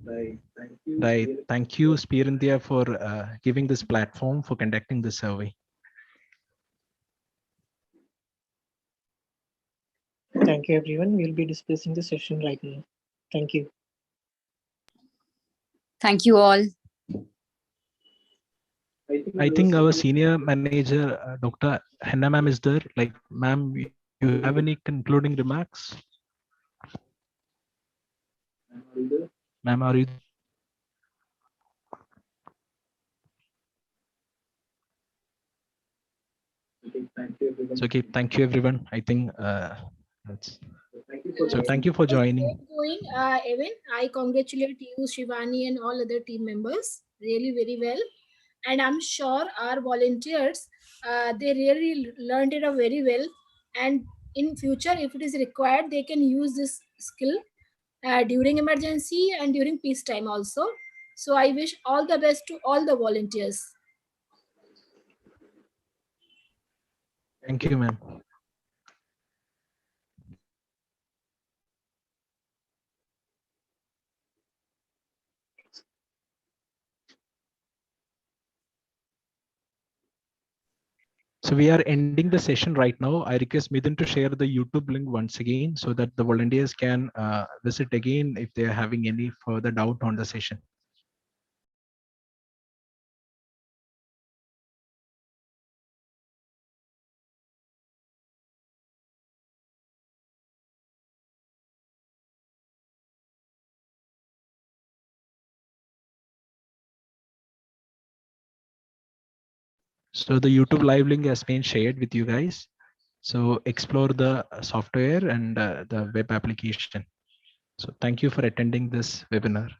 Right. Thank you, Spear India, for giving this platform for conducting the survey. Thank you, everyone. We'll be discussing the session right now. Thank you. Thank you all. I think our senior manager, Dr. Henna ma'am, is there. Like, ma'am, you have any concluding remarks? Ma'am, are you? So, okay, thank you, everyone. I think that's. So, thank you for joining. Going, Evan, I congratulate you, Shivani, and all other team members. Really, very well. And I'm sure our volunteers, they really learned it out very well. And in future, if it is required, they can use this skill during emergency and during peacetime also. So I wish all the best to all the volunteers. Thank you, ma'am. So we are ending the session right now. I request Midun to share the YouTube link once again so that the volunteers can visit again if they are having any further doubt on the session. So the YouTube live link has been shared with you guys. So explore the software and the web application. So thank you for attending this webinar.